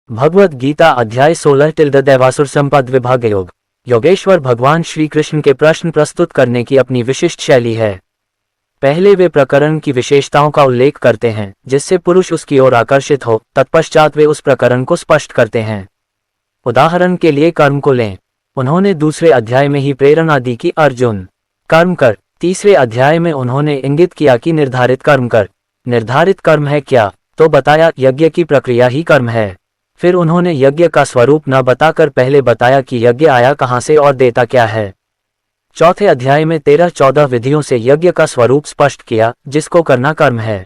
भगवद गीता अध्याय 16 दैवासुर संपद विभाग योग। योगेश्वर भगवान श्री कृष्ण के प्रश्न प्रस्तुत करने की अपनी विशिष्ट शैली है। पहले वे प्रकरण की विशेषताओं का उल्लेख करते हैं जिससे पुरुष उसकी ओर आकर्षित हो, तत्पश्चात वे उस प्रकरण को स्पष्ट करते हैं। उदाहरण के लिए कर्म को लें। उन्होंने दूसरे अध्याय में ही प्रेरणा दी कि अर्जुन कर्म कर। तीसरे अध्याय में उन्होंने इंगित किया कि निर्धारित कर्म कर। निर्धारित कर्म है क्या, तो बताया यज्ञ की प्रक्रिया ही कर्म है। फिर उन्होंने यज्ञ का स्वरूप न बताकर पहले बताया कि यज्ञ आया कहाँ से और देता क्या है। चौथे अध्याय में 13-14 विधियों से यज्ञ का स्वरूप स्पष्ट किया, जिसको करना कर्म है।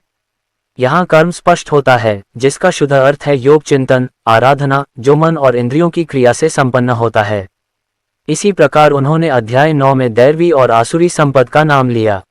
यहाँ कर्म स्पष्ट होता है जिसका शुद्ध अर्थ है योग चिंतन, आराधना, जो मन और इंद्रियों की क्रिया से संपन्न होता है। इसी प्रकार उन्होंने अध्याय 9 में दैवी और आसुरी संपद का नाम लिया।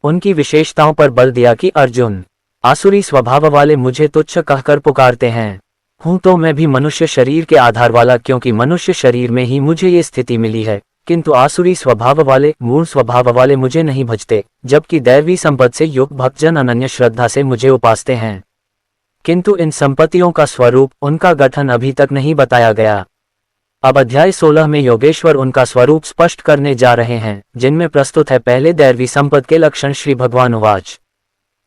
उनकी विशेषताओं पर बल दिया कि अर्जुन आसुरी स्वभाव वाले मुझे तुच्छ कहकर पुकारते हैं। हूँ तो मैं भी मनुष्य शरीर के आधार वाला, क्योंकि मनुष्य शरीर में ही मुझे ये स्थिति मिली है, किंतु आसुरी स्वभाव वाले, मूल स्वभाव वाले मुझे नहीं भजते, जबकि दैवी संपद से युक्त भक्तजन अनन्य श्रद्धा से मुझे उपासते हैं। किंतु इन संपत्तियों का स्वरूप, उनका गठन अभी तक नहीं बताया गया। अब अध्याय 16 में योगेश्वर उनका स्वरूप स्पष्ट करने जा रहे हैं, जिनमें प्रस्तुत है पहले दैवी संपद के लक्षण। श्री भगवान उवाच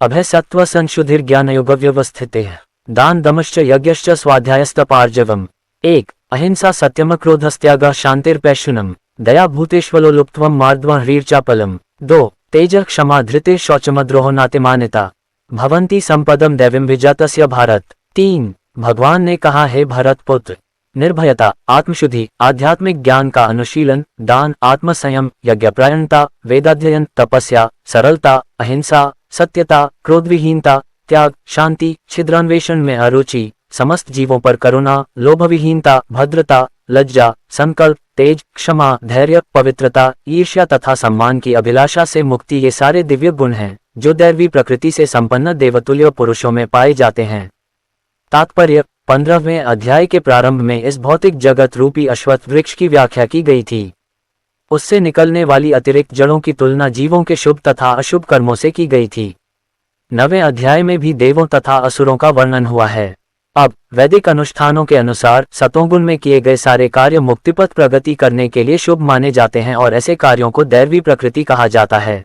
अभय सत्व संशुद्धिर ज्ञान योग व्यवस्थित दान दमश्च यज्ञश्च स्वाध्यायस्तपार्जवम्। 1 अहिंसा सत्यम क्रोधस्त्याग शांतिर्पैशुनम दया भूतेष्वलो लुप्त्वम मार्द्वं ह्रीर्चापलम। 2 तेज क्षमा धृते शौचमद्रोह नातिमानिता भवन्ति संपदम दैवीं विजातस्य भारत। 3 भगवान ने कहा, हे भरत पुत्र, निर्भयता, आत्मशुद्धि, आध्यात्मिक ज्ञान का अनुशीलन, दान, आत्मसंयम, यज्ञप्रायणता, वेदाध्ययन, तपस्या, सरलता, अहिंसा, सत्यता, क्रोधविहीनता, त्याग, शांति, छिद्रान्वेषण में अरुचि, समस्त जीवों पर करुणा, लोभविहीनता, भद्रता, लज्जा, संकल्प, तेज, क्षमा, धैर्य, पवित्रता, ईर्ष्या तथा सम्मान की अभिलाषा से मुक्ति, ये सारे दिव्य गुण हैं जो दैवी प्रकृति से संपन्न देवतुल्य पुरुषों में पाए जाते हैं। तात्पर्य 15वें अध्याय के प्रारंभ में इस भौतिक जगत रूपी अश्वत्थ वृक्ष की व्याख्या की गई थी। उससे निकलने वाली अतिरिक्त जड़ों की तुलना जीवों के शुभ तथा अशुभ कर्मों से की गई थी। 9वें अध्याय में भी देवों तथा असुरों का वर्णन हुआ है। अब वैदिक अनुष्ठानों के अनुसार सतोगुण में किए गए सारे कार्य मुक्तिपथ प्रगति करने के लिए शुभ माने जाते हैं और ऐसे कार्यों को दैवी प्रकृति कहा जाता है।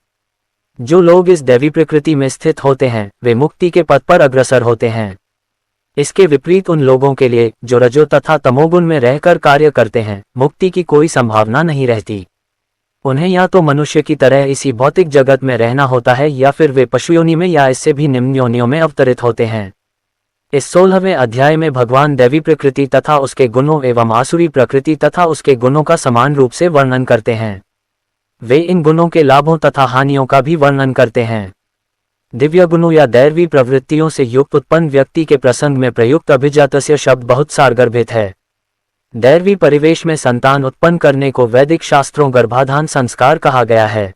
जो लोग इस दैवी प्रकृति में स्थित होते हैं वे मुक्ति के पथ पर अग्रसर होते हैं। इसके विपरीत उन लोगों के लिए जो रजो तथा तमोगुण में रहकर कार्य करते हैं, मुक्ति की कोई संभावना नहीं रहती। उन्हें या तो मनुष्य की तरह इसी भौतिक जगत में रहना होता है या फिर वे पशु योनि में या इससे भी निम्न योनियों में अवतरित होते हैं। इस 16वें अध्याय में भगवान दैवी प्रकृति तथा उसके गुणों एवं आसुरी प्रकृति तथा उसके गुणों का समान रूप से वर्णन करते हैं। वे इन गुणों के लाभों तथा हानियों का भी वर्णन करते हैं। दिव्य गुणों या दैवी प्रवृत्तियों से युक्त उत्पन्न व्यक्ति के प्रसंग में प्रयुक्त अभिजातस्य शब्द बहुत सारगर्भित है। दैवी परिवेश में संतान उत्पन्न करने को वैदिक शास्त्रों गर्भाधान संस्कार कहा गया है।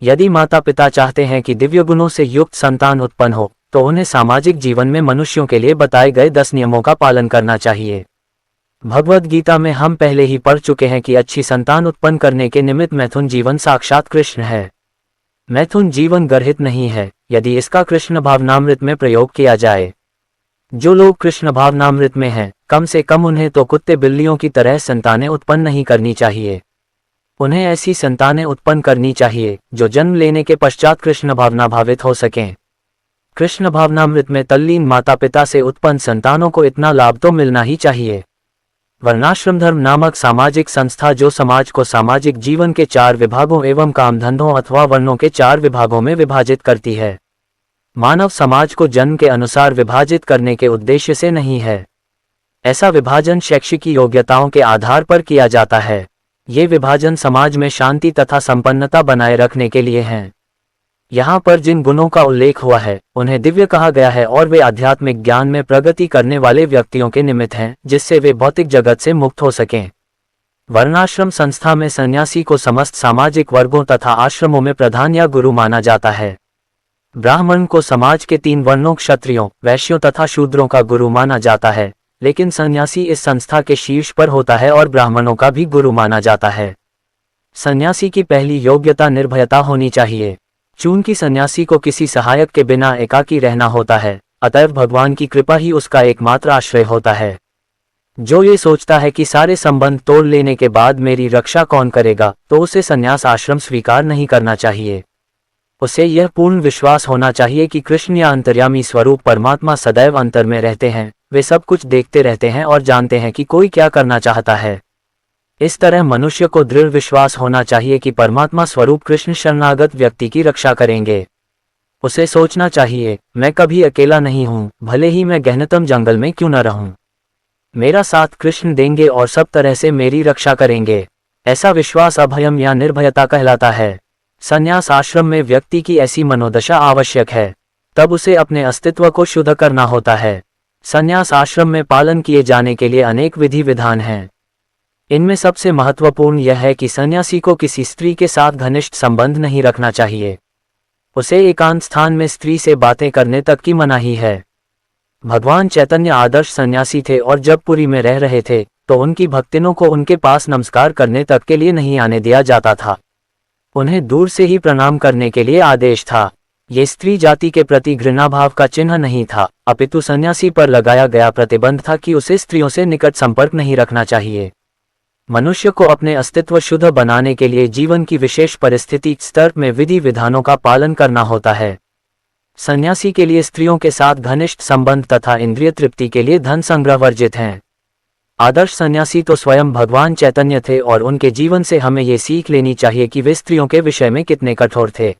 यदि माता पिता चाहते हैं कि दिव्य गुणों से युक्त संतान उत्पन्न हो, तो उन्हें सामाजिक जीवन में मनुष्यों के लिए बताए गए 10 नियमों का पालन करना चाहिए। भगवद गीता में हम पहले ही पढ़ चुके हैं कि अच्छी संतान उत्पन्न करने के निमित्त मैथुन जीवन साक्षात कृष्ण है। मैथुन जीवन गर्हित नहीं है यदि इसका कृष्ण भावनामृत में प्रयोग किया जाए। जो लोग कृष्ण भावनामृत में हैं, कम से कम उन्हें तो कुत्ते बिल्लियों की तरह संतानें उत्पन्न नहीं करनी चाहिए। उन्हें ऐसी संतानें उत्पन्न करनी चाहिए जो जन्म लेने के पश्चात कृष्ण भावना भावित हो सकें। कृष्ण भावनामृत में तल्लीन माता पिता से उत्पन्न संतानों को इतना लाभ तो मिलना ही चाहिए। वर्णाश्रम धर्म नामक सामाजिक संस्था जो समाज को सामाजिक जीवन के 4 विभागों एवं कामधंधों अथवा वर्णों के 4 विभागों में विभाजित करती है, मानव समाज को जन्म के अनुसार विभाजित करने के उद्देश्य से नहीं है। ऐसा विभाजन शैक्षिक योग्यताओं के आधार पर किया जाता है। ये विभाजन समाज में शांति तथा संपन्नता बनाए रखने के लिए हैं। यहाँ पर जिन गुणों का उल्लेख हुआ है उन्हें दिव्य कहा गया है और वे आध्यात्मिक ज्ञान में प्रगति करने वाले व्यक्तियों के निमित्त हैं, जिससे वे भौतिक जगत से मुक्त हो सकें। वर्णाश्रम संस्था में सन्यासी को समस्त सामाजिक वर्गों तथा आश्रमों में प्रधान या गुरु माना जाता है। ब्राह्मण को समाज के 3 वर्णों क्षत्रियों, वैश्यों तथा शूद्रों का गुरु माना जाता है, लेकिन सन्यासी इस संस्था के शीर्ष पर होता है और ब्राह्मणों का भी गुरु माना जाता है। सन्यासी की पहली योग्यता निर्भयता होनी चाहिए। चूंकि सन्यासी को किसी सहायक के बिना एकाकी रहना होता है, अतएव भगवान की कृपा ही उसका एकमात्र आश्रय होता है। जो ये सोचता है कि सारे संबंध तोड़ लेने के बाद मेरी रक्षा कौन करेगा, तो उसे संन्यास आश्रम स्वीकार नहीं करना चाहिए। उसे यह पूर्ण विश्वास होना चाहिए कि कृष्ण या अंतर्यामी स्वरूप परमात्मा सदैव अंतर में रहते हैं, वे सब कुछ देखते रहते हैं और जानते हैं कि कोई क्या करना चाहता है। इस तरह मनुष्य को दृढ़ विश्वास होना चाहिए कि परमात्मा स्वरूप कृष्ण शरणागत व्यक्ति की रक्षा करेंगे। उसे सोचना चाहिए, मैं कभी अकेला नहीं हूँ, भले ही मैं गहनतम जंगल में क्यों न रहूं। मेरा साथ कृष्ण देंगे और सब तरह से मेरी रक्षा करेंगे। ऐसा विश्वास अभयम या निर्भयता कहलाता है। संन्यास आश्रम में व्यक्ति की ऐसी मनोदशा आवश्यक है, तब उसे अपने अस्तित्व को शुद्ध करना होता है। संन्यास आश्रम में पालन किए जाने के लिए अनेक विधि विधान हैं। इनमें सबसे महत्वपूर्ण यह है कि सन्यासी को किसी स्त्री के साथ घनिष्ठ संबंध नहीं रखना चाहिए। उसे एकांत स्थान में स्त्री से बातें करने तक की मनाही है। भगवान चैतन्य आदर्श सन्यासी थे और जब पुरी में रह रहे थे तो उनकी भक्तिनों को उनके पास नमस्कार करने तक के लिए नहीं आने दिया जाता था। उन्हें दूर से ही प्रणाम करने के लिए आदेश था। ये स्त्री जाति के प्रति घृणाभाव का चिन्ह नहीं था, अपितु सन्यासी पर लगाया गया प्रतिबंध था कि उसे स्त्रियों से निकट संपर्क नहीं रखना चाहिए। मनुष्य को अपने अस्तित्व शुद्ध बनाने के लिए जीवन की विशेष परिस्थिति स्तर में विधि विधानों का पालन करना होता है। सन्यासी के लिए स्त्रियों के साथ घनिष्ठ संबंध तथा इंद्रिय तृप्ति के लिए धन संग्रह वर्जित हैं। आदर्श सन्यासी तो स्वयं भगवान चैतन्य थे और उनके जीवन से हमें ये सीख लेनी चाहिए कि वे स्त्रियों के विषय में कितने कठोर थे।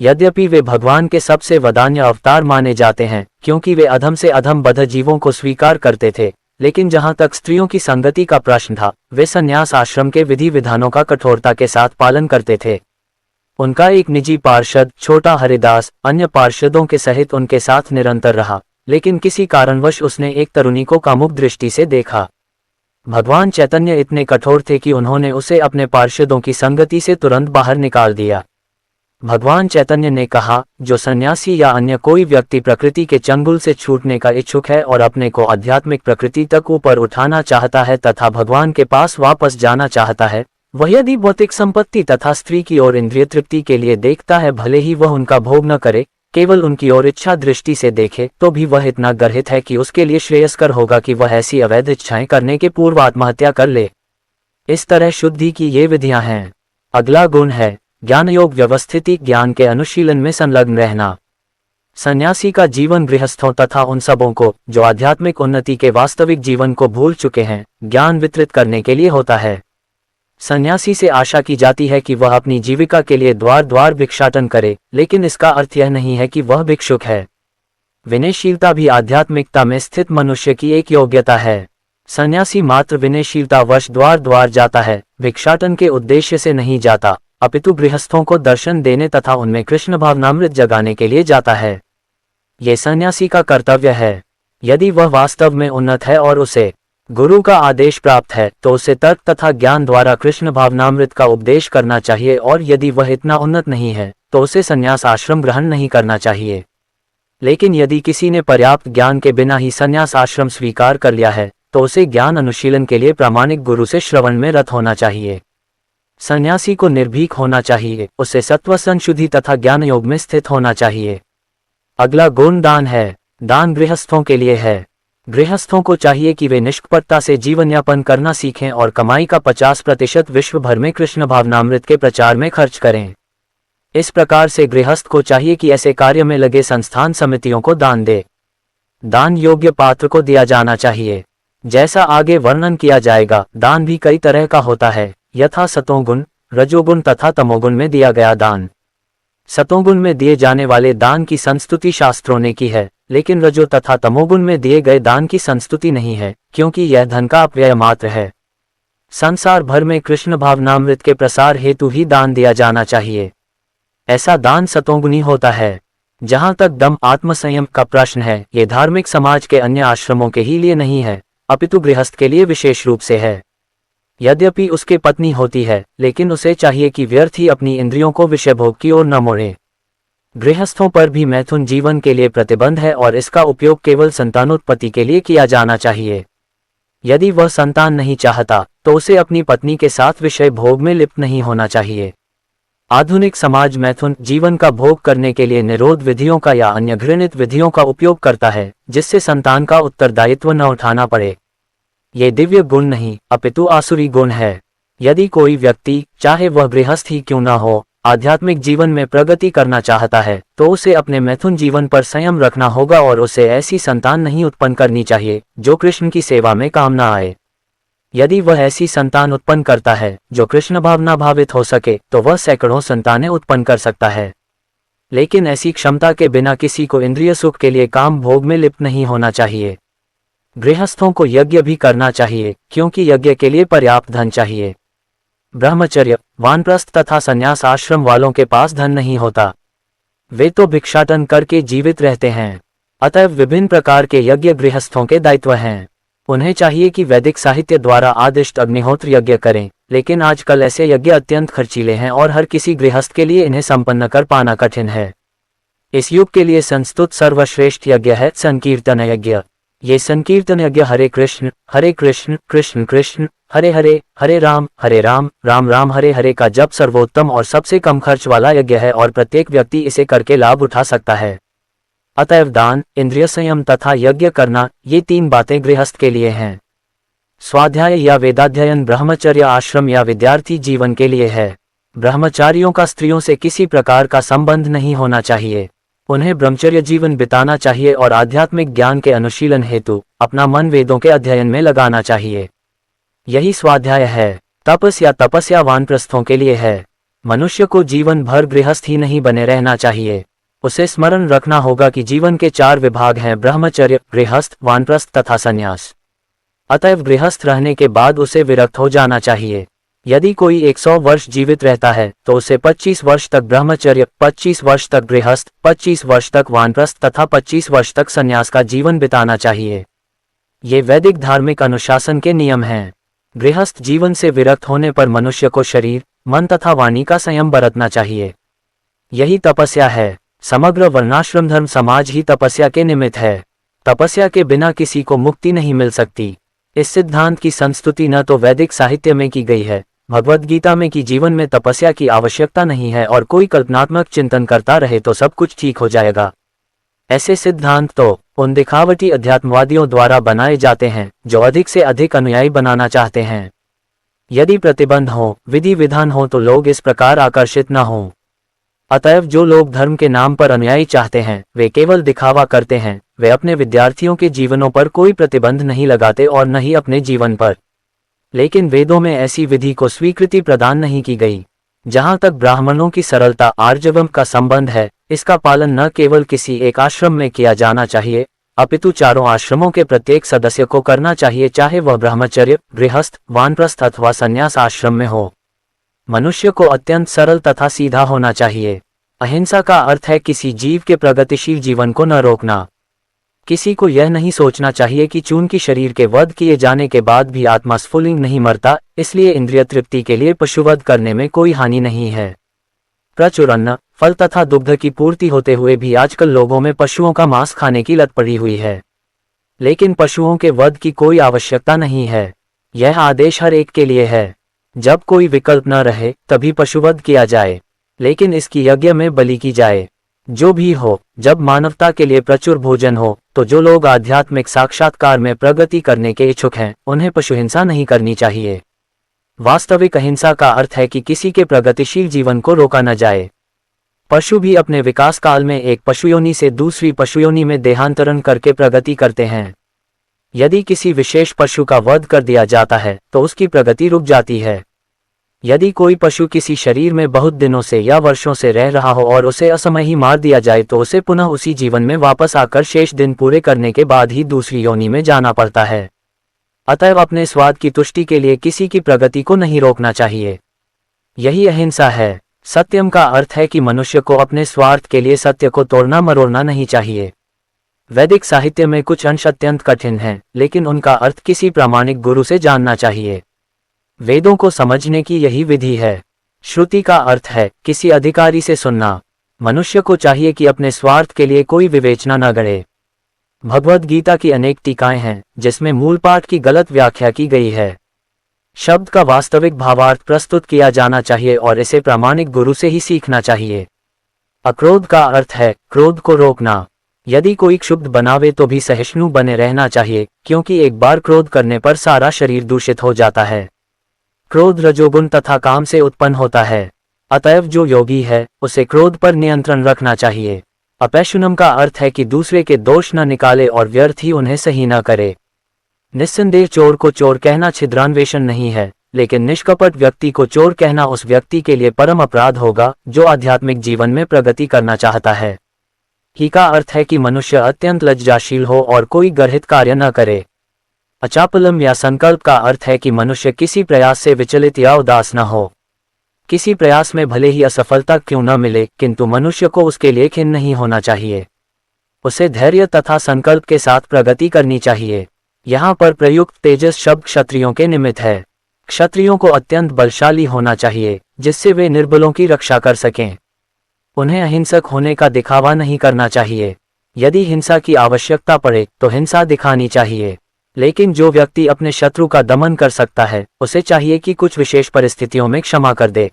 यद्यपि वे भगवान के सबसे वदान्य अवतार माने जाते हैं, क्योंकि वे अधम से अधम बद्ध जीवों को स्वीकार करते थे, लेकिन जहां तक स्त्रियों की संगति का प्रश्न था, वे संन्यास आश्रम के विधि विधानों का कठोरता के साथ पालन करते थे। उनका एक निजी पार्षद छोटा हरिदास अन्य पार्षदों के सहित उनके साथ निरंतर रहा, लेकिन किसी कारणवश उसने एक तरुणी को कामुक दृष्टि से देखा। भगवान चैतन्य इतने कठोर थे कि उन्होंने उसे अपने पार्षदों की संगति से तुरंत बाहर निकाल दिया। भगवान चैतन्य ने कहा, जो सन्यासी या अन्य कोई व्यक्ति प्रकृति के चंगुल से छूटने का इच्छुक है और अपने को आध्यात्मिक प्रकृति तक ऊपर उठाना चाहता है तथा भगवान के पास वापस जाना चाहता है, वह यदि भौतिक संपत्ति तथा स्त्री की ओर इंद्रिय तृप्ति के लिए देखता है, भले ही वह उनका भोग न करे, केवल उनकी ओर इच्छा दृष्टि से देखे, तो भी वह इतना गर्हित है कि उसके लिए श्रेयस्कर होगा कि वह ऐसी अवैध इच्छाएं करने के पूर्व आत्महत्या कर ले। इस तरह शुद्धि की ये विधियां हैं। अगला गुण है ज्ञान योग व्यवस्थिति ज्ञान के अनुशीलन में संलग्न रहना। सन्यासी का जीवन गृहस्थों तथा उन सबों को जो आध्यात्मिक उन्नति के वास्तविक जीवन को भूल चुके हैं ज्ञान वितरित करने के लिए होता है। सन्यासी से आशा की जाती है कि वह अपनी जीविका के लिए द्वार द्वार भिक्षाटन करे, लेकिन इसका अर्थ यह नहीं है कि वह भिक्षुक है। विनयशीलता भी आध्यात्मिकता में स्थित मनुष्य की एक योग्यता है। सन्यासी मात्र विनयशीलता वश द्वार द्वार जाता है, भिक्षाटन के उद्देश्य से नहीं जाता, अपितु गृहस्थों को दर्शन देने तथा उनमें कृष्ण भावनामृत जगाने के लिए जाता है। ये सन्यासी का कर्तव्य है। यदि वह वास्तव में उन्नत है और उसे गुरु का आदेश प्राप्त है तो उसे तर्क तथा ज्ञान द्वारा कृष्ण भावनामृत का उपदेश करना चाहिए, और यदि वह इतना उन्नत नहीं है तो उसे संन्यास आश्रम ग्रहण नहीं करना चाहिए। लेकिन यदि किसी ने पर्याप्त ज्ञान के बिना ही संन्यास आश्रम स्वीकार कर लिया है तो उसे ज्ञान अनुशीलन के लिए प्रामाणिक गुरु से श्रवण में रत होना चाहिए। सन्यासी को निर्भीक होना चाहिए, उसे सत्व संशुद्धि तथा ज्ञान योग में स्थित होना चाहिए। अगला गुण दान है। दान गृहस्थों के लिए है। गृहस्थों को चाहिए कि वे निष्कपटता से जीवन यापन करना सीखें और कमाई का 50% विश्व भर में कृष्ण भावनामृत के प्रचार में खर्च करें। इस प्रकार से गृहस्थ को चाहिए कि ऐसे कार्य में लगे संस्थान समितियों को दान दे। दान योग्य पात्र को दिया जाना चाहिए। जैसा आगे वर्णन किया जाएगा, दान भी कई तरह का होता है, यथा सतोगुण, रजोगुण तथा तमोगुण में दिया गया दान। सतोगुण में दिए जाने वाले दान की संस्तुति शास्त्रों ने की है, लेकिन रजो तथा तमोगुण में दिए गए दान की संस्तुति नहीं है, क्योंकि यह धन का अपव्यय मात्र है। संसार भर में कृष्ण भावनामृत के प्रसार हेतु ही दान दिया जाना चाहिए। ऐसा दान सतोगुणी होता है। जहां तक दम आत्मसंयम का प्रश्न है, ये धार्मिक समाज के अन्य आश्रमों के ही लिए नहीं है, अपितु गृहस्थ के लिए विशेष रूप से है। यद्यपि उसके पत्नी होती है, लेकिन उसे चाहिए कि व्यर्थ ही अपनी इंद्रियों को विषय भोग की ओर न मोड़े। गृहस्थों पर भी मैथुन जीवन के लिए प्रतिबंध है और इसका उपयोग केवल संतानोत्पत्ति के लिए किया जाना चाहिए। यदि वह संतान नहीं चाहता तो उसे अपनी पत्नी के साथ विषय भोग में लिप्त नहीं होना चाहिए। आधुनिक समाज मैथुन जीवन का भोग करने के लिए निरोध विधियों का या अन्य घृणित विधियों का उपयोग करता है, जिससे संतान का उत्तरदायित्व न उठाना पड़े। ये दिव्य गुण नहीं अपितु आसुरी गुण है। यदि कोई व्यक्ति, चाहे वह गृहस्थ ही क्यों न हो, आध्यात्मिक जीवन में प्रगति करना चाहता है तो उसे अपने मैथुन जीवन पर संयम रखना होगा और उसे ऐसी संतान नहीं उत्पन्न करनी चाहिए जो कृष्ण की सेवा में काम न आए। यदि वह ऐसी संतान उत्पन्न करता है जो कृष्ण भावना भावित हो सके तो वह सैकड़ों संतानें उत्पन्न कर सकता है, लेकिन ऐसी क्षमता के बिना किसी को इंद्रिय सुख के लिए काम भोग में लिप्त नहीं होना चाहिए। गृहस्थों को यज्ञ भी करना चाहिए क्योंकि यज्ञ के लिए पर्याप्त धन चाहिए। ब्रह्मचर्य, वानप्रस्थ तथा संन्यास आश्रम वालों के पास धन नहीं होता, वे तो भिक्षाटन करके जीवित रहते हैं। अतएव विभिन्न प्रकार के यज्ञ गृहस्थों के दायित्व हैं। उन्हें चाहिए कि वैदिक साहित्य द्वारा आदिष्ट अग्निहोत्र यज्ञ करें, लेकिन आजकल ऐसे यज्ञ अत्यंत खर्चीले हैं और हर किसी गृहस्थ के लिए इन्हें संपन्न कर पाना कठिन है। इस युग के लिए संस्तुत सर्वश्रेष्ठ यज्ञ है संकीर्तन यज्ञ। ये संकीर्तन यज्ञ हरे कृष्ण कृष्ण कृष्ण हरे हरे, हरे राम राम राम हरे हरे का जप सर्वोत्तम और सबसे कम खर्च वाला यज्ञ है और प्रत्येक व्यक्ति इसे करके लाभ उठा सकता है। अतएव दान, इंद्रिय संयम तथा यज्ञ करना, ये तीन बातें गृहस्थ के लिए हैं। स्वाध्याय या वेदाध्ययन ब्रह्मचर्य आश्रम या विद्यार्थी जीवन के लिए है। ब्रह्मचारियों का स्त्रियों से किसी प्रकार का संबंध नहीं होना चाहिए। उन्हें ब्रह्मचर्य जीवन बिताना चाहिए और आध्यात्मिक ज्ञान के अनुशीलन हेतु अपना मन वेदों के अध्ययन में लगाना चाहिए। यही स्वाध्याय है। तपस्या वानप्रस्थों के लिए है। मनुष्य को जीवन भर गृहस्थ ही नहीं बने रहना चाहिए। उसे स्मरण रखना होगा कि जीवन के 4 विभाग हैं, ब्रह्मचर्य, गृहस्थ, वानप्रस्थ तथा संन्यास। अतएव गृहस्थ रहने के बाद उसे विरक्त हो जाना चाहिए। यदि कोई 100 वर्ष जीवित रहता है तो उसे 25 वर्ष तक ब्रह्मचर्य, 25 वर्ष तक गृहस्थ, 25 वर्ष तक वानप्रस्थ तथा 25 वर्ष तक संन्यास का जीवन बिताना चाहिए। ये वैदिक धार्मिक अनुशासन के नियम हैं। गृहस्थ जीवन से विरक्त होने पर मनुष्य को शरीर, मन तथा वाणी का संयम बरतना चाहिए। यही तपस्या है। समग्र वर्णाश्रम धर्म समाज ही तपस्या के निमित्त है। तपस्या के बिना किसी को मुक्ति नहीं मिल सकती। इस सिद्धांत की संस्तुति न तो वैदिक साहित्य में की गई है, भगवद गीता में कि जीवन में तपस्या की आवश्यकता नहीं है और कोई कल्पनात्मक चिंतन करता रहे तो सब कुछ ठीक हो जाएगा। ऐसे सिद्धांत तो उन दिखावटी अध्यात्मवादियों द्वारा बनाए जाते हैं जो अधिक से अधिक अनुयायी बनाना चाहते हैं। यदि प्रतिबंध हो, विधि विधान हो तो लोग इस प्रकार आकर्षित न हों। अतएव जो लोग धर्म के नाम पर अनुयायी चाहते हैं वे केवल दिखावा करते हैं। वे अपने विद्यार्थियों के जीवनों पर कोई प्रतिबंध नहीं लगाते और न ही अपने जीवन पर। लेकिन वेदों में ऐसी विधि को स्वीकृति प्रदान नहीं की गई। जहाँ तक ब्राह्मणों की सरलता आर्जवम का संबंध है, इसका पालन न केवल किसी एक आश्रम में किया जाना चाहिए अपितु चारों आश्रमों के प्रत्येक सदस्य को करना चाहिए, चाहे वह ब्रह्मचर्य, गृहस्थ, वानप्रस्थ अथवा संन्यास आश्रम में हो। मनुष्य को अत्यंत सरल तथा सीधा होना चाहिए। अहिंसा का अर्थ है किसी जीव के प्रगतिशील जीवन को न रोकना। किसी को यह नहीं सोचना चाहिए कि चूंकि शरीर के वध किए जाने के बाद भी आत्मा स्फुलिंग नहीं मरता, इसलिए इंद्रिय तृप्ति के लिए पशुवध करने में कोई हानि नहीं है। प्रचुर अन्न, फल तथा दुग्ध की पूर्ति होते हुए भी आजकल लोगों में पशुओं का मांस खाने की लत पड़ी हुई है। लेकिन पशुओं के वध की कोई आवश्यकता नहीं है। यह आदेश हर एक के लिए है। जब कोई विकल्प न रहे तभी पशुवध किया जाए, लेकिन इसकी यज्ञ में बलि की जाए। जो भी हो, जब मानवता के लिए प्रचुर भोजन हो तो जो लोग आध्यात्मिक साक्षात्कार में प्रगति करने के इच्छुक हैं उन्हें पशुहिंसा नहीं करनी चाहिए। वास्तविक अहिंसा का अर्थ है कि किसी के प्रगतिशील जीवन को रोका न जाए। पशु भी अपने विकास काल में एक पशुयोनि से दूसरी पशुयोनि में देहांतरण करके प्रगति करते हैं। यदि किसी विशेष पशु का वध कर दिया जाता है तो उसकी प्रगति रुक जाती है। यदि कोई पशु किसी शरीर में बहुत दिनों से या वर्षों से रह रहा हो और उसे असमय ही मार दिया जाए तो उसे पुनः उसी जीवन में वापस आकर शेष दिन पूरे करने के बाद ही दूसरी योनि में जाना पड़ता है। अतएव अपने स्वाद की तुष्टि के लिए किसी की प्रगति को नहीं रोकना चाहिए। यही अहिंसा है। सत्यम का अर्थ है कि मनुष्य को अपने स्वार्थ के लिए सत्य को तोड़ना मरोड़ना नहीं चाहिए। वैदिक साहित्य में कुछ अंश अत्यंत कठिन हैं, लेकिन उनका अर्थ किसी प्रामाणिक गुरु से जानना चाहिए। वेदों को समझने की यही विधि है। श्रुति का अर्थ है किसी अधिकारी से सुनना। मनुष्य को चाहिए कि अपने स्वार्थ के लिए कोई विवेचना न गढ़े। भगवद गीता की अनेक टीकाएं हैं जिसमें मूल पाठ की गलत व्याख्या की गई है। शब्द का वास्तविक भावार्थ प्रस्तुत किया जाना चाहिए और इसे प्रामाणिक गुरु से ही सीखना चाहिए। अक्रोध का अर्थ है क्रोध को रोकना। यदि कोई क्षुब्ध बनावे तो भी सहिष्णु बने रहना चाहिए, क्योंकि एक बार क्रोध करने पर सारा शरीर दूषित हो जाता है। क्रोध रजोगुण तथा काम से उत्पन्न होता है। अतएव जो योगी है उसे क्रोध पर नियंत्रण रखना चाहिए। अपैशुनम का अर्थ है कि दूसरे के दोष न निकाले और व्यर्थ ही उन्हें सही न करे। निस्संदेह चोर को चोर कहना छिद्रान्वेषण नहीं है, लेकिन निष्कपट व्यक्ति को चोर कहना उस व्यक्ति के लिए परम अपराध होगा जो आध्यात्मिक जीवन में प्रगति करना चाहता है। ही का अर्थ है कि मनुष्य अत्यंत लज्जाशील हो और कोई गर्हित कार्य न करे। अचापलम या संकल्प का अर्थ है कि मनुष्य किसी प्रयास से विचलित या उदास न हो। किसी प्रयास में भले ही असफलता क्यों न मिले, किंतु मनुष्य को उसके लिए खिन्न नहीं होना चाहिए। उसे धैर्य तथा संकल्प के साथ प्रगति करनी चाहिए। यहाँ पर प्रयुक्त तेजस शब्द क्षत्रियों के निमित्त है। क्षत्रियों को अत्यंत बलशाली होना चाहिए, जिससे वे निर्बलों की रक्षा कर सकें। उन्हें अहिंसक होने का दिखावा नहीं करना चाहिए। यदि हिंसा की आवश्यकता पड़े तो हिंसा दिखानी चाहिए, लेकिन जो व्यक्ति अपने शत्रु का दमन कर सकता है उसे चाहिए कि कुछ विशेष परिस्थितियों में क्षमा कर दे।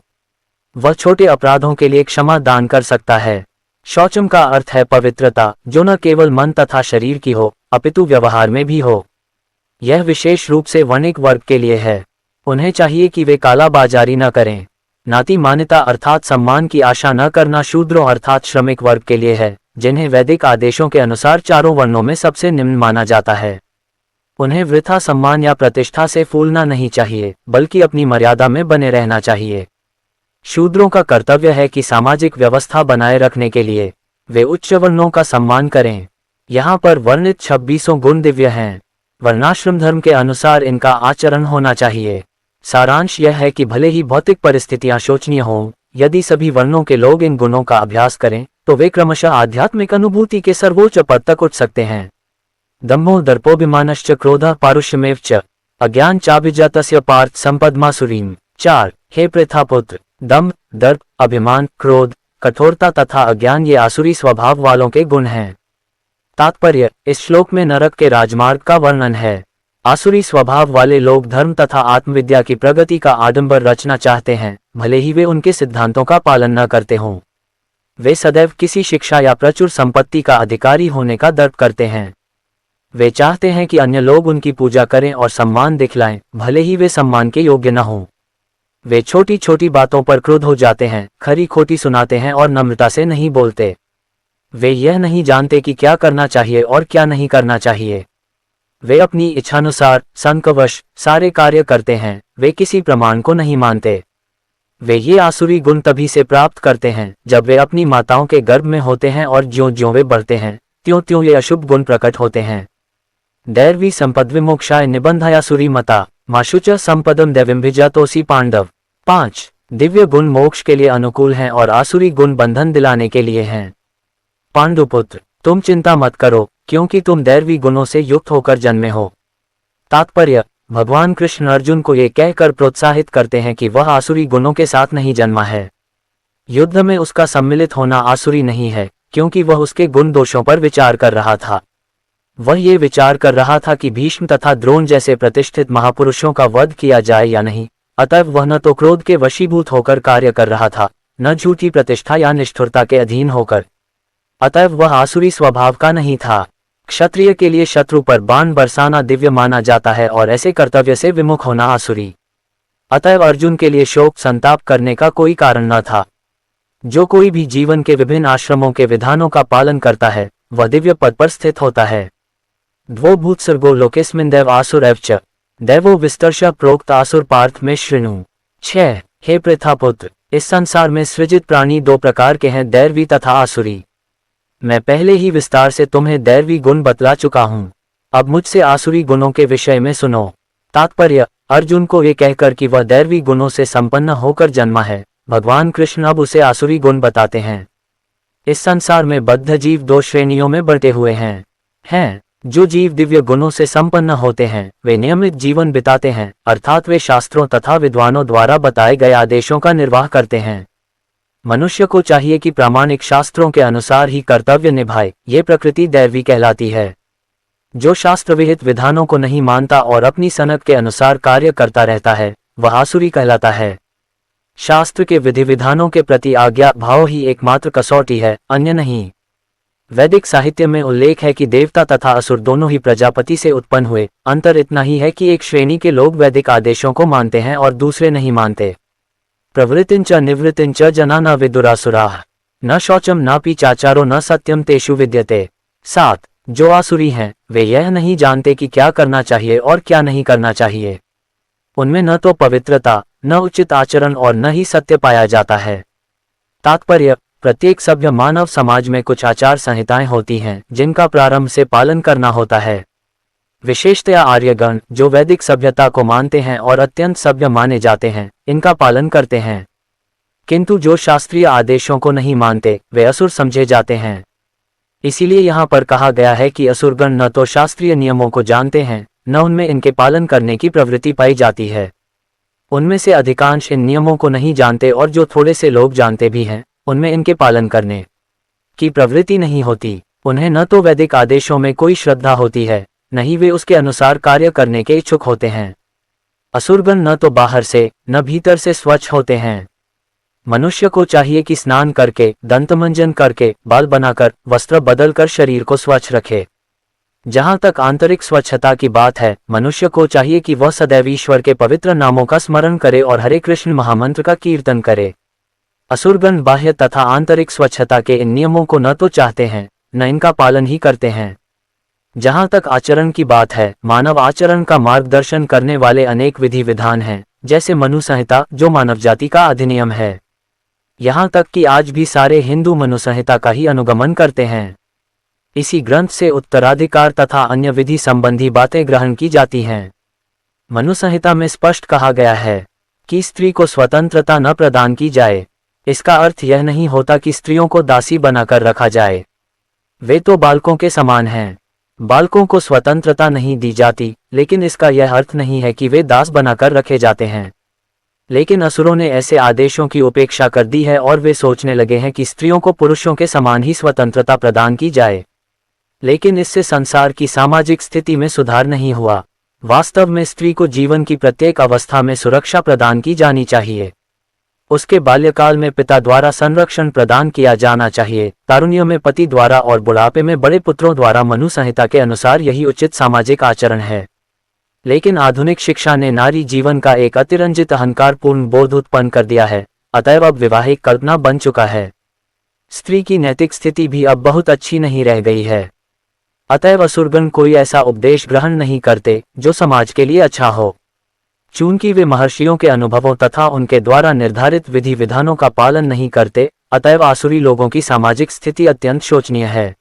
वह छोटे अपराधों के लिए क्षमा दान कर सकता है। शौचम का अर्थ है पवित्रता, जो न केवल मन तथा शरीर की हो अपितु व्यवहार में भी हो। यह विशेष रूप से वणिक वर्ग के लिए है। उन्हें चाहिए कि वे कालाबाजारी न करें। नाती मान्यता अर्थात सम्मान की आशा न करना शूद्रों अर्थात श्रमिक वर्ग के लिए है, जिन्हें वैदिक आदेशों के अनुसार चारों वर्णों में सबसे निम्न माना जाता है। उन्हें वृथा सम्मान या प्रतिष्ठा से फूलना नहीं चाहिए, बल्कि अपनी मर्यादा में बने रहना चाहिए। शूद्रों का कर्तव्य है कि सामाजिक व्यवस्था बनाए रखने के लिए वे उच्च वर्णों का सम्मान करें। यहाँ पर वर्णित 26 गुण दिव्य हैं। वर्णाश्रम धर्म के अनुसार इनका आचरण होना चाहिए। सारांश यह है कि भले ही भौतिक परिस्थितियां शोचनीय हों, यदि सभी वर्णों के लोग इन गुणों का अभ्यास करें तो वे क्रमशः आध्यात्मिक अनुभूति के सर्वोच्च पद तक उठ सकते हैं। दम्भो दर्पोभिमानश्च क्रोधः पारुष्यमेव च अज्ञान चाभिजातस्य पार्थ संपदमासुरीम। 4 हे प्रथापुत्र, दम्भ, दर्प, अभिमान, क्रोध, कठोरता तथा अज्ञान ये आसुरी स्वभाव वालों के गुण हैं। तात्पर्य, इस श्लोक में नरक के राजमार्ग का वर्णन है। आसुरी स्वभाव वाले लोग धर्म तथा आत्मविद्या की प्रगति का आडंबर रचना चाहते हैं, भले ही वे उनके सिद्धांतों का पालन न करते हों। वे सदैव किसी शिक्षा या प्रचुर संपत्ति का अधिकारी होने का दर्प करते हैं। वे चाहते हैं कि अन्य लोग उनकी पूजा करें और सम्मान दिखलाएं, भले ही वे सम्मान के योग्य न हों। वे छोटी छोटी बातों पर क्रुद्ध हो जाते हैं, खरी खोटी सुनाते हैं और नम्रता से नहीं बोलते। वे यह नहीं जानते कि क्या करना चाहिए और क्या नहीं करना चाहिए। वे अपनी इच्छानुसार संकवश सारे कार्य करते हैं। वे किसी प्रमाण को नहीं मानते। वे ये आसुरी गुण तभी से प्राप्त करते हैं जब वे अपनी माताओं के गर्भ में होते हैं, और ज्यों ज्यों वे बढ़ते हैं त्यों त्यों ये अशुभ गुण प्रकट होते हैं। दैर्वी संपद्विमोक्षाय निबंधायासुरी मता माशुच संपदम दैविंभिजातोसी पांडव। 5 दिव्य गुण मोक्ष के लिए अनुकूल हैं और आसुरी गुण बंधन दिलाने के लिए हैं। पांडुपुत्र, तुम चिंता मत करो, क्योंकि तुम दैवी गुणों से युक्त होकर जन्मे हो। तात्पर्य, भगवान कृष्ण अर्जुन को ये कहकर प्रोत्साहित करते हैं कि वह आसुरी गुणों के साथ नहीं जन्मा है। युद्ध में उसका सम्मिलित होना आसुरी नहीं है, क्योंकि वह उसके गुण दोषों पर विचार कर रहा था। वह ये विचार कर रहा था कि भीष्म तथा द्रोण जैसे प्रतिष्ठित महापुरुषों का वध किया जाए या नहीं। अतएव वह न तो क्रोध के वशीभूत होकर कार्य कर रहा था, न झूठी प्रतिष्ठा या निष्ठुरता के अधीन होकर। अतएव वह आसुरी स्वभाव का नहीं था। क्षत्रिय के लिए शत्रु पर बाण बरसाना दिव्य माना जाता है और ऐसे कर्तव्य से विमुख होना आसुरी। अतएव अर्जुन के लिए शोक संताप करने का कोई कारण न था। जो कोई भी जीवन के विभिन्न आश्रमों के विधानों का पालन करता है वह दिव्य पद पर स्थित होता है। द्वो भूत्सर्गो लोकेस्मिन् दैव आसुर एव च दैवो विस्तर्ष प्रोक्त आसुर पार्थ में श्रृणु। 6 हे प्रथापुत्र, इस संसार में सृजित प्राणी 2 प्रकार के हैं, दैवी तथा आसुरी। मैं पहले ही विस्तार से तुम्हें दैवी गुण बतला चुका हूँ। अब मुझसे आसुरी गुणों के विषय में सुनो। तात्पर्य, अर्जुन को ये कहकर कि वह दैवी गुणों से संपन्न होकर जन्मा है, भगवान कृष्ण अब उसे आसुरी गुण बताते हैं। इस संसार में बद्ध जीव 2 श्रेणियों में बंटे हुए हैं। जो जीव दिव्य गुणों से संपन्न होते हैं वे नियमित जीवन बिताते हैं, अर्थात वे शास्त्रों तथा विद्वानों द्वारा बताए गए आदेशों का निर्वाह करते हैं। मनुष्य को चाहिए कि प्रामाणिक शास्त्रों के अनुसार ही कर्तव्य निभाए, ये प्रकृति दैवी कहलाती है। जो शास्त्र विहित विधानों को नहीं मानता और अपनी सनक के अनुसार कार्य करता रहता है वह आसुरी कहलाता है। शास्त्र के विधि विधानों के प्रति आज्ञा भाव ही एकमात्र कसौटी है, अन्य नहीं। वैदिक साहित्य में उल्लेख है कि देवता तथा असुर दोनों ही प्रजापति से उत्पन्न हुए। अंतर इतना ही है कि एक श्रेणी के लोग वैदिक आदेशों को मानते हैं और दूसरे नहीं मानते। प्रवृत्तिंच निवृत्तिंच जना न विदुरासुराः न शौचम न पीचाचारो न सत्यम तेषु विद्यते। 7 जो आसुरी हैं वे यह नहीं जानते कि क्या करना चाहिए और क्या नहीं करना चाहिए। उनमें न तो पवित्रता, न उचित आचरण और न ही सत्य पाया जाता है। तात्पर्य, प्रत्येक सभ्य मानव समाज में कुछ आचार संहिताएं होती हैं जिनका प्रारंभ से पालन करना होता है। विशेषतया आर्यगण जो वैदिक सभ्यता को मानते हैं और अत्यंत सभ्य माने जाते हैं, इनका पालन करते हैं। किंतु जो शास्त्रीय आदेशों को नहीं मानते वे असुर समझे जाते हैं। इसीलिए यहाँ पर कहा गया है कि असुरगण न तो शास्त्रीय नियमों को जानते हैं, न उनमें इनके पालन करने की प्रवृत्ति पाई जाती है। उनमें से अधिकांश इन नियमों को नहीं जानते और जो थोड़े से लोग जानते भी हैं, उनमें इनके पालन करने की प्रवृत्ति नहीं होती। उन्हें न तो वैदिक आदेशों में कोई श्रद्धा होती है, न ही वे उसके अनुसार कार्य करने के इच्छुक होते हैं। असुरगण न तो बाहर से न भीतर से स्वच्छ होते हैं। मनुष्य को चाहिए कि स्नान करके, दंतमंजन करके, बाल बनाकर, वस्त्र बदलकर शरीर को स्वच्छ रखे। जहाँ तक आंतरिक स्वच्छता की बात है, मनुष्य को चाहिए कि वह सदैव ईश्वर के पवित्र नामों का स्मरण करे और हरे कृष्ण महामंत्र का कीर्तन करे। असुरगण बाह्य तथा आंतरिक स्वच्छता के इन नियमों को न तो चाहते हैं, न इनका पालन ही करते हैं। जहाँ तक आचरण की बात है, मानव आचरण का मार्गदर्शन करने वाले अनेक विधि विधान हैं, जैसे मनु संहिता जो मानव जाति का अधिनियम है। यहाँ तक कि आज भी सारे हिंदू मनु संहिता का ही अनुगमन करते हैं। इसी ग्रंथ से उत्तराधिकार तथा अन्य विधि संबंधी बातें ग्रहण की जाती हैं। मनु संहिता में स्पष्ट कहा गया है कि स्त्री को स्वतंत्रता न प्रदान की जाए। इसका अर्थ यह नहीं होता कि स्त्रियों को दासी बनाकर रखा जाए। वे तो बालकों के समान हैं। बालकों को स्वतंत्रता नहीं दी जाती, लेकिन इसका यह अर्थ नहीं है कि वे दास बनाकर रखे जाते हैं। लेकिन असुरों ने ऐसे आदेशों की उपेक्षा कर दी है और वे सोचने लगे हैं कि स्त्रियों को पुरुषों के समान ही स्वतंत्रता प्रदान की जाए। लेकिन इससे संसार की सामाजिक स्थिति में सुधार नहीं हुआ। वास्तव में स्त्री को जीवन की प्रत्येक अवस्था में सुरक्षा प्रदान की जानी चाहिए। उसके बाल्यकाल में पिता द्वारा संरक्षण प्रदान किया जाना चाहिए, तारुण्य में पति द्वारा और बुढ़ापे में बड़े पुत्रों द्वारा। मनु संहिता के अनुसार यही उचित सामाजिक आचरण है। लेकिन आधुनिक शिक्षा ने नारी जीवन का एक अतिरंजित अहंकारपूर्ण बोध उत्पन्न कर दिया है, अतएव अब वैवाहिक कल्पना बन चुका है। स्त्री की नैतिक स्थिति भी अब बहुत अच्छी नहीं रह गई है। अतएव असुरगण कोई ऐसा उपदेश ग्रहण नहीं करते जो समाज के लिए अच्छा हो। चूंकि वे महर्षियों के अनुभवों तथा उनके द्वारा निर्धारित विधि विधानों का पालन नहीं करते, अतएव आसुरी लोगों की सामाजिक स्थिति अत्यंत शोचनीय है।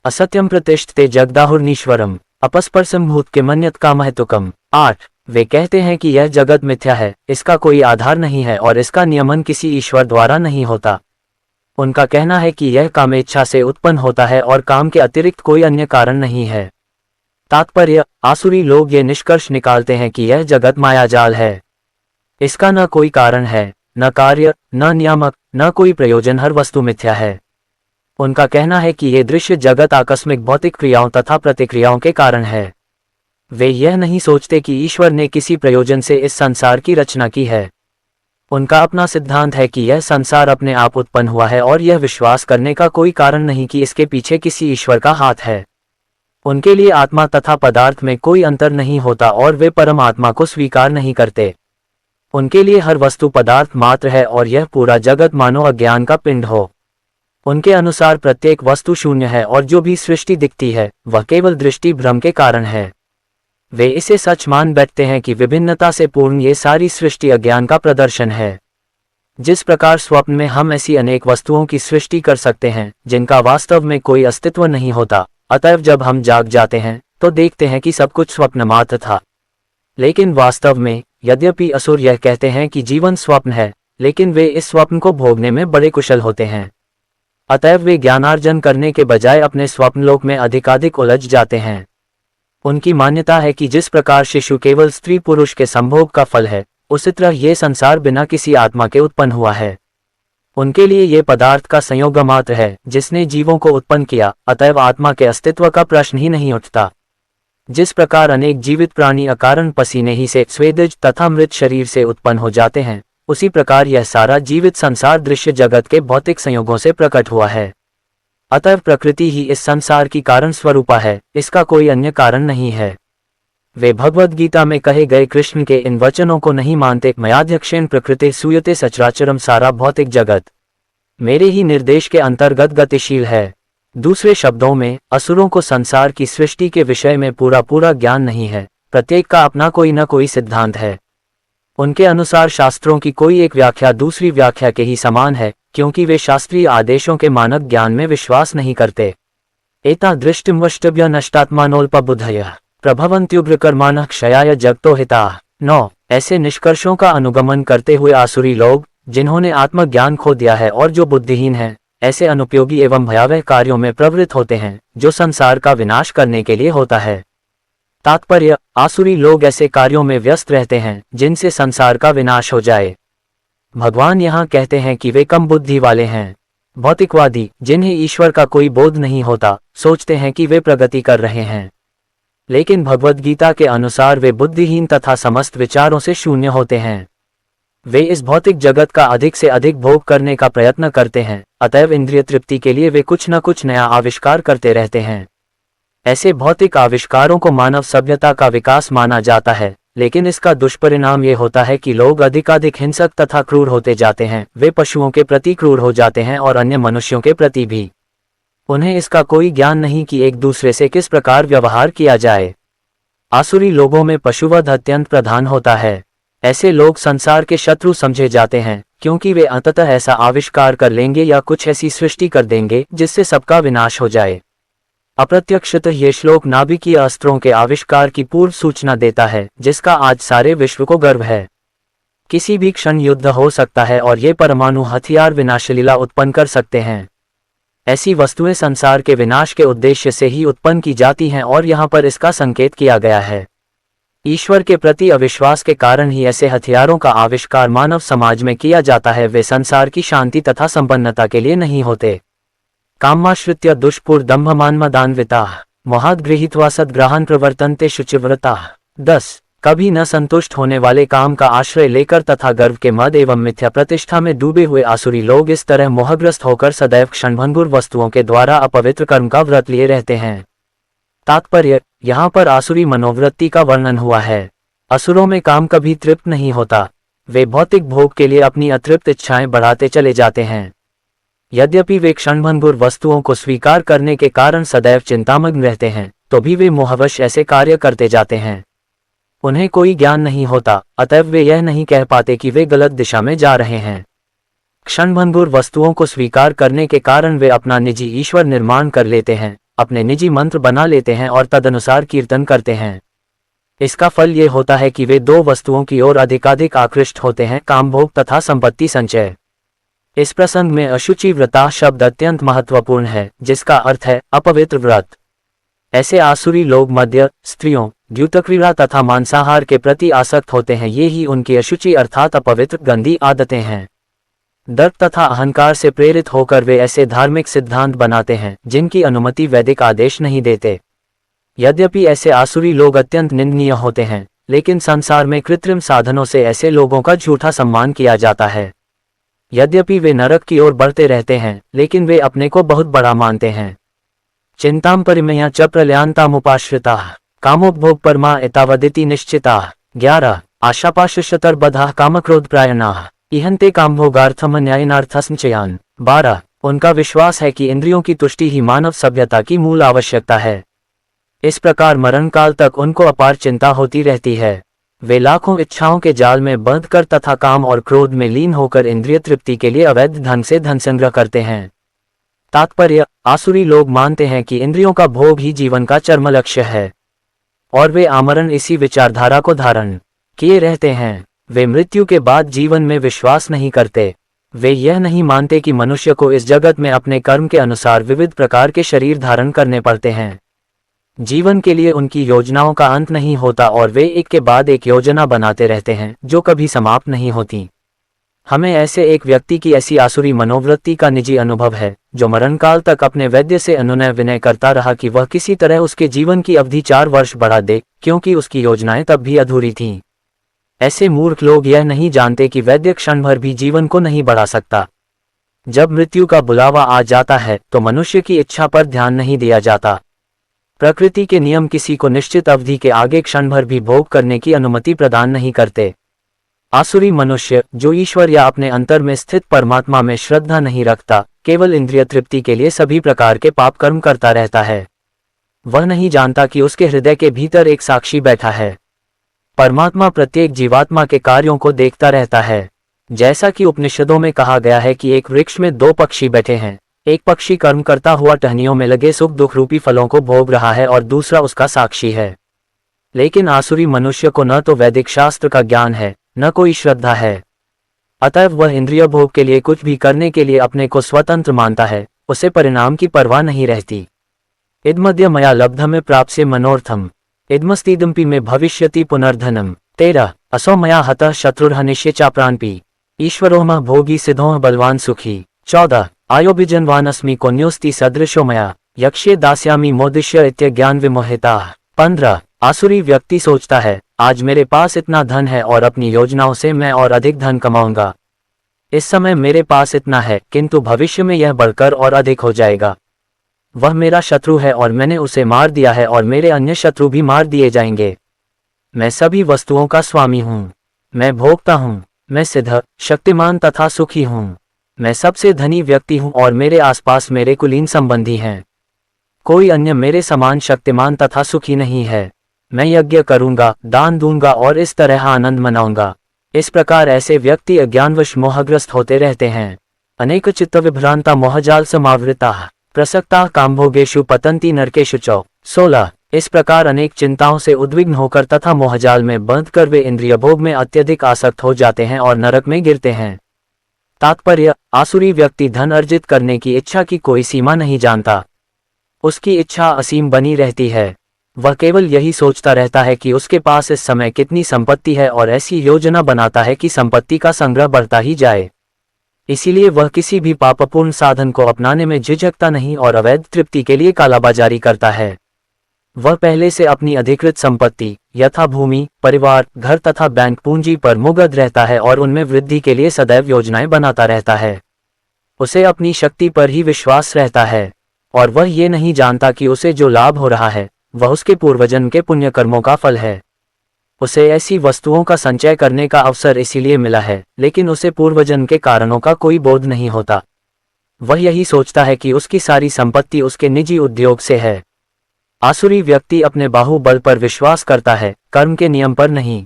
असत्यम प्रतिष्ठते जगदाहुर्नीश्वरम अपस्पर्शम भूत के मन्यत का महत्वकम। 8 वे कहते हैं कि यह जगत मिथ्या है, इसका कोई आधार नहीं है और इसका नियमन किसी ईश्वर द्वारा नहीं होता। उनका कहना है कि यह कामेच्छा से उत्पन्न होता है और काम के अतिरिक्त कोई अन्य कारण नहीं है। तात्पर्य, आसुरी लोग ये निष्कर्ष निकालते हैं कि यह जगत मायाजाल है। इसका न कोई कारण है, न कार्य, न नियामक, न कोई प्रयोजन, हर वस्तु मिथ्या है। उनका कहना है कि ये दृश्य जगत आकस्मिक भौतिक क्रियाओं तथा प्रतिक्रियाओं के कारण है। वे यह नहीं सोचते कि ईश्वर ने किसी प्रयोजन से इस संसार की रचना की है। उनका अपना सिद्धांत है कि यह संसार अपने आप उत्पन्न हुआ है और यह विश्वास करने का कोई कारण नहीं कि इसके पीछे किसी ईश्वर का हाथ है। उनके लिए आत्मा तथा पदार्थ में कोई अंतर नहीं होता और वे परमात्मा को स्वीकार नहीं करते। उनके लिए हर वस्तु पदार्थ मात्र है और यह पूरा जगत मानो अज्ञान का पिंड हो। उनके अनुसार प्रत्येक वस्तु शून्य है और जो भी सृष्टि दिखती है वह केवल दृष्टि भ्रम के कारण है। वे इसे सच मान बैठते हैं कि विभिन्नता से पूर्ण ये सारी सृष्टि अज्ञान का प्रदर्शन है। जिस प्रकार स्वप्न में हम ऐसी अनेक वस्तुओं की सृष्टि कर सकते हैं जिनका वास्तव में कोई अस्तित्व नहीं होता, अतएव जब हम जाग जाते हैं तो देखते हैं कि सब कुछ स्वप्न मात्र था। लेकिन वास्तव में यद्यपि असुर यह कहते हैं कि जीवन स्वप्न है, लेकिन वे इस स्वप्न को भोगने में बड़े कुशल होते हैं। अतएव वे ज्ञानार्जन करने के बजाय अपने स्वप्नलोक में अधिकाधिक उलझ जाते हैं। उनकी मान्यता है कि जिस प्रकार शिशु केवल स्त्री पुरुष के संभोग का फल है, उसी तरह ये संसार बिना किसी आत्मा के उत्पन्न हुआ है। उनके लिए ये पदार्थ का संयोग मात्र है जिसने जीवों को उत्पन्न किया, अतएव आत्मा के अस्तित्व का प्रश्न ही नहीं उठता। जिस प्रकार अनेक जीवित प्राणी अकारण पसीने ही से स्वेदज तथा मृत शरीर से उत्पन्न हो जाते हैं, उसी प्रकार यह सारा जीवित संसार दृश्य जगत के भौतिक संयोगों से प्रकट हुआ है। अतः प्रकृति ही इस संसार की कारण स्वरूपा है, इसका कोई अन्य कारण नहीं है। वे भगवद गीता में कहे गए कृष्ण के इन वचनों को नहीं मानते। मयाध्यक्षेण प्रकृति सूयते सचराचरम, सारा भौतिक जगत मेरे ही निर्देश के अंतर्गत गतिशील है। दूसरे शब्दों में, असुरों को संसार की सृष्टि के विषय में पूरा ज्ञान नहीं है। प्रत्येक का अपना कोई न कोई सिद्धांत है। उनके अनुसार शास्त्रों की कोई एक व्याख्या दूसरी व्याख्या के ही समान है, क्योंकि वे शास्त्रीय आदेशों के मानक ज्ञान में विश्वास नहीं करते। एता दृष्टिमवष्टभ्य नष्टात्मानोल्पबुद्धयः प्रभवन्त्युग्रकर्माणः क्षयाय जगतो हिताः। 9 ऐसे निष्कर्षों का अनुगमन करते हुए आसुरी लोग, जिन्होंने आत्मज्ञान खो दिया है और जो बुद्धिहीन हैं, ऐसे अनुपयोगी एवं भयावह कार्यों में प्रवृत्त होते हैं, जो संसार का विनाश करने के लिए होता है। तात्पर्य, आसुरी लोग ऐसे कार्यों में व्यस्त रहते हैं जिनसे संसार का विनाश हो जाए। भगवान यहाँ कहते हैं कि वे कम बुद्धि वाले हैं। भौतिकवादी, जिन्हें ईश्वर का कोई बोध नहीं होता, सोचते हैं कि वे प्रगति कर रहे हैं, लेकिन भगवद गीता के अनुसार वे बुद्धिहीन तथा समस्त विचारों से शून्य होते हैं। वे इस भौतिक जगत का अधिक से अधिक भोग करने का प्रयत्न करते हैं, अतएव इंद्रिय तृप्ति के लिए वे कुछ न कुछ नया आविष्कार करते रहते हैं। ऐसे भौतिक आविष्कारों को मानव सभ्यता का विकास माना जाता है, लेकिन इसका दुष्परिणाम ये होता है कि लोग अधिकाधिक हिंसक तथा क्रूर होते जाते हैं। वे पशुओं के प्रति क्रूर हो जाते हैं और अन्य मनुष्यों के प्रति भी। उन्हें इसका कोई ज्ञान नहीं कि एक दूसरे से किस प्रकार व्यवहार किया जाए। आसुरी लोगों में पशुवध अत्यंत प्रधान होता है। ऐसे लोग संसार के शत्रु समझे जाते हैं, क्योंकि वे अंततः ऐसा आविष्कार कर लेंगे या कुछ ऐसी सृष्टि कर देंगे जिससे सबका विनाश हो जाए। अप्रत्यक्षतः ये श्लोक नाभिकीय अस्त्रों के आविष्कार की पूर्व सूचना देता है, जिसका आज सारे विश्व को गर्व है। किसी भी क्षण युद्ध हो सकता है और ये परमाणु हथियार विनाशलीला उत्पन्न कर सकते हैं। ऐसी वस्तुएं संसार के विनाश के उद्देश्य से ही उत्पन्न की जाती हैं और यहाँ पर इसका संकेत किया गया है। ईश्वर के प्रति अविश्वास के कारण ही ऐसे हथियारों का आविष्कार मानव समाज में किया जाता है। वे संसार की शांति तथा संपन्नता के लिए नहीं होते। कामाश्रित्य दुष्पूर्दम्भमान्मदान्विताः मोहात् गृहीत्वा सद्ग्रहान् प्रवर्तन्ते शुचिव्रताः। 10 कभी न संतुष्ट होने वाले काम का आश्रय लेकर तथा गर्व के मद एवं मिथ्या प्रतिष्ठा में डूबे हुए आसुरी लोग इस तरह मोहग्रस्त होकर सदैव क्षणभंगुर वस्तुओं के द्वारा अपवित्र कर्म का व्रत लिए रहते हैं। तात्पर्य, यहाँ पर आसुरी मनोवृत्ति का वर्णन हुआ है। असुरों में काम कभी तृप्त नहीं होता। वे भौतिक भोग के लिए अपनी अतृप्त इच्छाएं बढ़ाते चले जाते हैं। यद्यपि वे क्षणभंगुर वस्तुओं को स्वीकार करने के कारण सदैव चिंतामग्न रहते हैं, तो भी वे मोहवश ऐसे कार्य करते जाते हैं। उन्हें कोई ज्ञान नहीं होता, अतएव वे यह नहीं कह पाते कि वे गलत दिशा में जा रहे हैं। क्षणभंगुर वस्तुओं को स्वीकार करने के कारण वे अपना निजी ईश्वर निर्माण कर लेते हैं, अपने निजी मंत्र बना लेते हैं और तदनुसार कीर्तन करते हैं। इसका फल ये होता है कि वे दो वस्तुओं की ओर अधिकाधिक आकृष्ट होते हैं, कामभोग तथा संपत्ति संचय। इस प्रसंग में अशुचि व्रता शब्द अत्यंत महत्वपूर्ण है, जिसका अर्थ है अपवित्र व्रत। ऐसे आसुरी लोग मद्य, स्त्रियों, द्यूतक्रीड़ा तथा मांसाहार के प्रति आसक्त होते हैं। ये ही उनकी अशुचि अर्थात अपवित्र गंदी आदतें हैं। दर्प तथा अहंकार से प्रेरित होकर वे ऐसे धार्मिक सिद्धांत बनाते हैं जिनकी अनुमति वैदिक आदेश नहीं देते। यद्यपि ऐसे आसुरी लोग अत्यंत निंदनीय होते हैं, लेकिन संसार में कृत्रिम साधनों से ऐसे लोगों का झूठा सम्मान किया जाता है। यद्यपि वे नरक की ओर बढ़ते रहते हैं, लेकिन वे अपने को बहुत बड़ा मानते हैं। चिंताम परिमेया च प्रलयांतामुपाश्रिताः कामोपभोग परमा एतावदिति निश्चिताः। 11 आशापाशुषतर्बधाः कामक्रोधप्रायणाः इहन्ते कामभोगार्थम न्यायनार्थसंचयान्। 12 उनका विश्वास है कि इंद्रियों की तुष्टि ही मानव सभ्यता की मूल आवश्यकता है। इस प्रकार मरण काल तक उनको अपार चिंता होती रहती है। वे लाखों इच्छाओं के जाल में बंधकर तथा काम और क्रोध में लीन होकर इंद्रिय तृप्ति के लिए अवैध ढंग से धन संग्रह करते हैं। तात्पर्य, आसुरी लोग मानते हैं कि इंद्रियों का भोग ही जीवन का चरम लक्ष्य है और वे आमरण इसी विचारधारा को धारण किए रहते हैं। वे मृत्यु के बाद जीवन में विश्वास नहीं करते। वे यह नहीं मानते कि मनुष्य को इस जगत में अपने कर्म के अनुसार विविध प्रकार के शरीर धारण करने पड़ते हैं। जीवन के लिए उनकी योजनाओं का अंत नहीं होता और वे एक के बाद एक योजना बनाते रहते हैं जो कभी समाप्त नहीं होती। हमें ऐसे एक व्यक्ति की ऐसी आसुरी मनोवृत्ति का निजी अनुभव है, जो मरणकाल तक अपने वैद्य से अनुनय विनय करता रहा कि वह किसी तरह उसके जीवन की अवधि 4 वर्ष बढ़ा दे, क्योंकि उसकी योजनाएं तब भी अधूरी थीं। ऐसे मूर्ख लोग यह नहीं जानते कि वैद्य क्षण भर भी जीवन को नहीं बढ़ा सकता। जब मृत्यु का बुलावा आ जाता है तो मनुष्य की इच्छा पर ध्यान नहीं दिया जाता। प्रकृति के नियम किसी को निश्चित अवधि के आगे क्षण भर भी भोग करने की अनुमति प्रदान नहीं करते। आसुरी मनुष्य, जो ईश्वर या अपने अंतर में स्थित परमात्मा में श्रद्धा नहीं रखता, केवल इंद्रिय तृप्ति के लिए सभी प्रकार के पाप कर्म करता रहता है। वह नहीं जानता कि उसके हृदय के भीतर एक साक्षी बैठा है। परमात्मा प्रत्येक जीवात्मा के कार्यों को देखता रहता है। जैसा कि उपनिषदों में कहा गया है कि एक वृक्ष में दो पक्षी बैठे हैं, एक पक्षी कर्म करता हुआ टहनियों में लगे सुख दुख रूपी फलों को भोग रहा है और दूसरा उसका साक्षी है। लेकिन आसुरी मनुष्य को न तो वैदिक शास्त्र का ज्ञान है, न कोई श्रद्धा है। अतएव वह इंद्रिय भोग के लिए कुछ भी करने के लिए अपने को स्वतंत्र मानता है, उसे परिणाम की परवाह नहीं रहती। इदमद्य मया लब्धम प्राप्स्य मनोर्थम, इदमस्तीदम्पि में भविष्यति पुनर्धनम। 13 असौ मया हतः शत्रुर्हनिष्ये चाप्रान्पि, ईश्वरोह भोगी सिद्धोह बलवान सुखी। 14 आयोभिजनवान अस्मि कोन्योस्ति सदृशो मया, यक्ष्ये दास्यामि मोदिष्य इत्यज्ञान विमोहिताः। 15 आसुरी व्यक्ति सोचता है, आज मेरे पास इतना धन है और अपनी योजनाओं से मैं और अधिक धन कमाऊंगा। इस समय मेरे पास इतना है, किंतु भविष्य में यह बढ़कर और अधिक हो जाएगा। वह मेरा शत्रु है और मैंने उसे मार दिया है और मेरे अन्य शत्रु भी मार दिए जाएंगे। मैं सभी वस्तुओं का स्वामी हूँ, मैं भोगता हूँ, मैं सिद्ध, शक्तिमान तथा सुखी हूँ। मैं सबसे धनी व्यक्ति हूँ और मेरे आसपास मेरे कुलीन संबंधी हैं। कोई अन्य मेरे समान शक्तिमान तथा सुखी नहीं है। मैं यज्ञ करूंगा, दान दूंगा और इस तरह आनंद मनाऊंगा। इस प्रकार ऐसे व्यक्ति अज्ञानवश मोहग्रस्त होते रहते हैं। अनेक चित्त विभ्रांता मोहजाल समावृता प्रसक्ता कामभोगेषु पतंती नरकेषु च। 16 इस प्रकार अनेक चिंताओं से उद्विग्न होकर तथा मोहजाल में बंधकर वे इंद्रिय भोग में अत्यधिक आसक्त हो जाते हैं और नरक में गिरते हैं। तात्पर्य, आसुरी व्यक्ति धन अर्जित करने की इच्छा की कोई सीमा नहीं जानता। उसकी इच्छा असीम बनी रहती है। वह केवल यही सोचता रहता है कि उसके पास इस समय कितनी संपत्ति है और ऐसी योजना बनाता है कि संपत्ति का संग्रह बढ़ता ही जाए। इसीलिए वह किसी भी पापपूर्ण साधन को अपनाने में झिझकता नहीं और अवैध तृप्ति के लिए कालाबाजारी करता है। वह पहले से अपनी अधिकृत संपत्ति यथा भूमि, परिवार, घर तथा बैंक पूंजी पर मुग्ध रहता है और उनमें वृद्धि के लिए सदैव योजनाएं बनाता रहता है। उसे अपनी शक्ति पर ही विश्वास रहता है और वह ये नहीं जानता कि उसे जो लाभ हो रहा है वह उसके पूर्वजन्म के पुण्य कर्मों का फल है। उसे ऐसी वस्तुओं का संचय करने का अवसर इसीलिए मिला है, लेकिन उसे पूर्वजन्म के कारणों का कोई बोध नहीं होता। वह यही सोचता है कि उसकी सारी संपत्ति उसके निजी उद्योग से है। आसुरी व्यक्ति अपने बाहुबल पर विश्वास करता है, कर्म के नियम पर नहीं।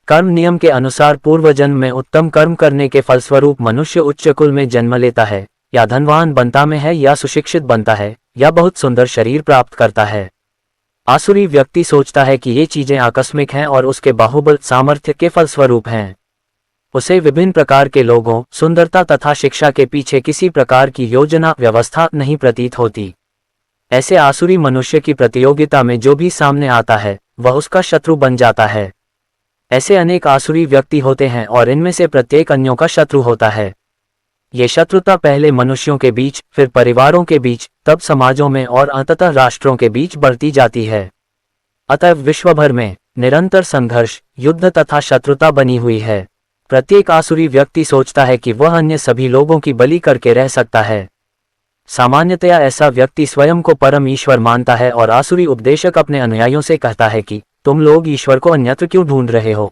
कर्म नियम के अनुसार पूर्वजन्म में उत्तम कर्म करने के फलस्वरूप मनुष्य उच्च कुल में जन्म लेता है, या धनवान बनता में है, या सुशिक्षित बनता है, या बहुत सुंदर शरीर प्राप्त करता है। आसुरी व्यक्ति सोचता है कि ये चीजें आकस्मिक हैं और उसके बाहुबल सामर्थ्य के फलस्वरूप हैं। उसे विभिन्न प्रकार के लोगों, सुंदरता तथा शिक्षा के पीछे किसी प्रकार की योजना व्यवस्था नहीं प्रतीत होती। ऐसे आसुरी मनुष्य की प्रतियोगिता में जो भी सामने आता है वह उसका शत्रु बन जाता है। ऐसे अनेक आसुरी व्यक्ति होते हैं और इनमें से प्रत्येक अन्यों का शत्रु होता है। ये शत्रुता पहले मनुष्यों के बीच, फिर परिवारों के बीच, तब समाजों में और अंततः राष्ट्रों के बीच बढ़ती जाती है। अतः विश्व भर में निरंतर संघर्ष, युद्ध तथा शत्रुता बनी हुई है। प्रत्येक आसुरी व्यक्ति सोचता है कि वह अन्य सभी लोगों की बलि करके रह सकता है। सामान्यतया ऐसा व्यक्ति स्वयं को परम ईश्वर मानता है और आसुरी उपदेशक अपने अनुयायियों से कहता है कि तुम लोग ईश्वर को अन्यत्र क्यों ढूंढ रहे हो?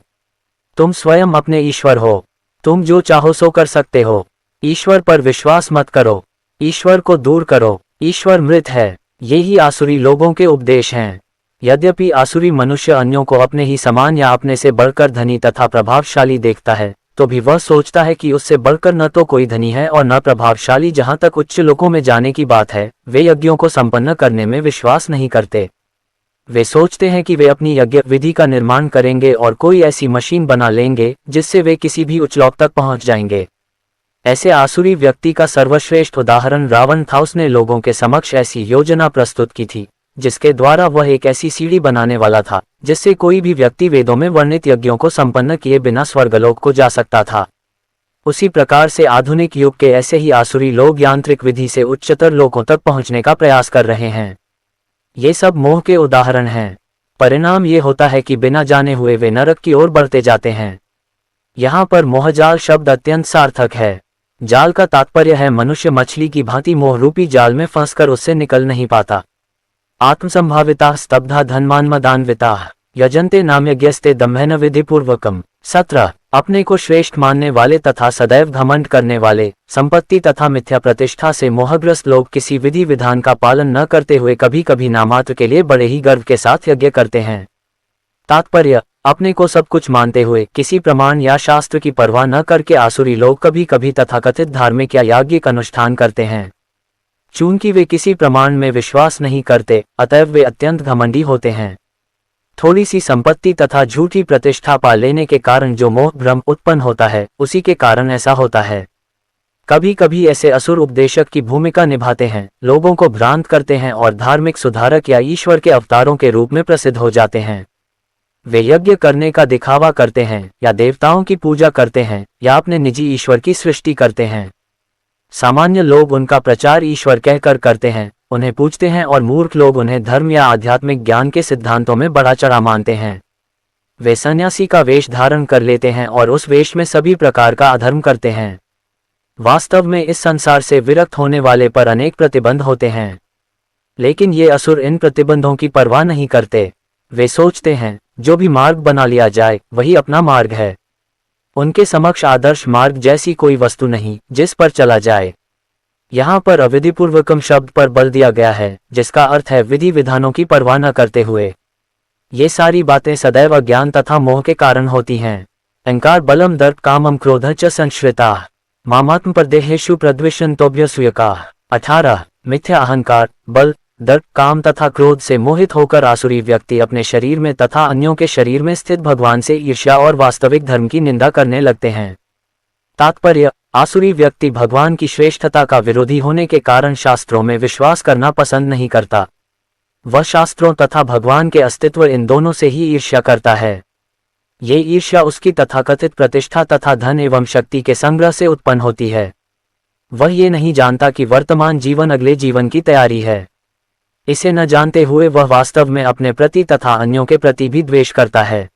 तुम स्वयं अपने ईश्वर हो। तुम जो चाहो सो कर सकते हो। ईश्वर पर विश्वास मत करो। ईश्वर को दूर करो। ईश्वर मृत है। यही आसुरी लोगों के उपदेश हैं। यद्यपि आसुरी मनुष्य अन्यों को अपने ही समान या अपने से बढ़कर धनी तथा प्रभावशाली देखता है, तो भी वह सोचता है कि उससे बढ़कर न तो कोई धनी है और न प्रभावशाली। जहां तक उच्च लोकों में जाने की बात है, वे यज्ञों को संपन्न करने में विश्वास नहीं करते। वे सोचते हैं कि वे अपनी यज्ञ विधि का निर्माण करेंगे और कोई ऐसी मशीन बना लेंगे जिससे वे किसी भी उच्च लोक तक पहुंच जाएंगे। ऐसे आसुरी व्यक्ति का सर्वश्रेष्ठ उदाहरण रावण था। उसने लोगों के समक्ष ऐसी योजना प्रस्तुत की थी जिसके द्वारा वह एक ऐसी सीढ़ी बनाने वाला था जिससे कोई भी व्यक्ति वेदों में वर्णित यज्ञों को संपन्न किए बिना स्वर्गलोक को जा सकता था। उसी प्रकार से आधुनिक युग के ऐसे ही आसुरी लोग यांत्रिक विधि से उच्चतर लोकों तक पहुंचने का प्रयास कर रहे हैं। ये सब मोह के उदाहरण हैं। परिणाम ये होता है कि बिना जाने हुए वे नरक की ओर बढ़ते जाते हैं। यहाँ पर मोहजाल शब्द अत्यंत सार्थक है। जाल का तात्पर्य है मनुष्य मछली की भांति मोहरूपी जाल में फंसकर उससे निकल नहीं पाता। आत्मसंभाविता स्तब्धा धनमान्मदान्विता यजन्ते नाम्यज्ञस्ते दम्भेन विधिपूर्वकम। 17 अपने को श्रेष्ठ मानने वाले तथा सदैव घमंड करने वाले, संपत्ति तथा मिथ्या प्रतिष्ठा से मोहग्रस्त लोग किसी विधि विधान का पालन न करते हुए कभी कभी नामात्र के लिए बड़े ही गर्व के साथ यज्ञ करते हैं। तात्पर्य, अपने को सब कुछ मानते हुए किसी प्रमाण या शास्त्र की परवाह न करके आसुरी लोग कभी कभी तथाकथित धार्मिक या याज्ञिक अनुष्ठान करते हैं। चूंकि वे किसी प्रमाण में विश्वास नहीं करते, अतएव वे अत्यंत घमंडी होते हैं। थोड़ी सी संपत्ति तथा झूठी प्रतिष्ठा पा लेने के कारण जो मोह भ्रम उत्पन्न होता है, उसी के कारण ऐसा होता है। कभी कभी ऐसे असुर उपदेशक की भूमिका निभाते हैं, लोगों को भ्रांत करते हैं और धार्मिक सुधारक या ईश्वर के अवतारों के रूप में प्रसिद्ध हो जाते हैं। वे यज्ञ करने का दिखावा करते हैं, या देवताओं की पूजा करते हैं, या अपने निजी ईश्वर की सृष्टि करते हैं। सामान्य लोग उनका प्रचार ईश्वर कहकर करते हैं, उन्हें पूजते हैं, और मूर्ख लोग उन्हें धर्म या आध्यात्मिक ज्ञान के सिद्धांतों में बढ़ा चढ़ा मानते हैं। वे सन्यासी का वेश धारण कर लेते हैं और उस वेश में सभी प्रकार का अधर्म करते हैं। वास्तव में इस संसार से विरक्त होने वाले पर अनेक प्रतिबंध होते हैं, लेकिन ये असुर इन प्रतिबंधों की परवाह नहीं करते। वे सोचते हैं जो भी मार्ग बना लिया जाए वही अपना मार्ग है। उनके समक्ष आदर्श मार्ग जैसी कोई वस्तु नहीं जिस पर चला जाए। यहाँ पर अविधिपूर्वकम शब्द पर बल दिया गया है, जिसका अर्थ है विधि विधानों की परवाह न करते हुए। ये सारी बातें सदैव अज्ञान तथा मोह के कारण होती हैं। अहंकार बलम दर्प कामम क्रोध च संश्रिता मामात्म प्रदेहेषु प्रद्विषन्तोभ्यसूयका। 18 मिथ्या अहंकार, बल, दर्प, काम तथा क्रोध से मोहित होकर आसुरी व्यक्ति अपने शरीर में तथा अन्यों के शरीर में स्थित भगवान से ईर्ष्या और वास्तविक धर्म की निंदा करने लगते हैं। तात्पर्य, आसुरी व्यक्ति भगवान की श्रेष्ठता का विरोधी होने के कारण शास्त्रों में विश्वास करना पसंद नहीं करता। वह शास्त्रों तथा भगवान के अस्तित्व इन दोनों से ही ईर्ष्या करता है। ये ईर्ष्या उसकी तथाकथित प्रतिष्ठा तथा धन एवं शक्ति के संग्रह से उत्पन्न होती है। वह ये नहीं जानता कि वर्तमान जीवन अगले जीवन की तैयारी है। इसे न जानते हुए वह वास्तव में अपने प्रति तथा अन्यों के प्रति भी द्वेष करता है।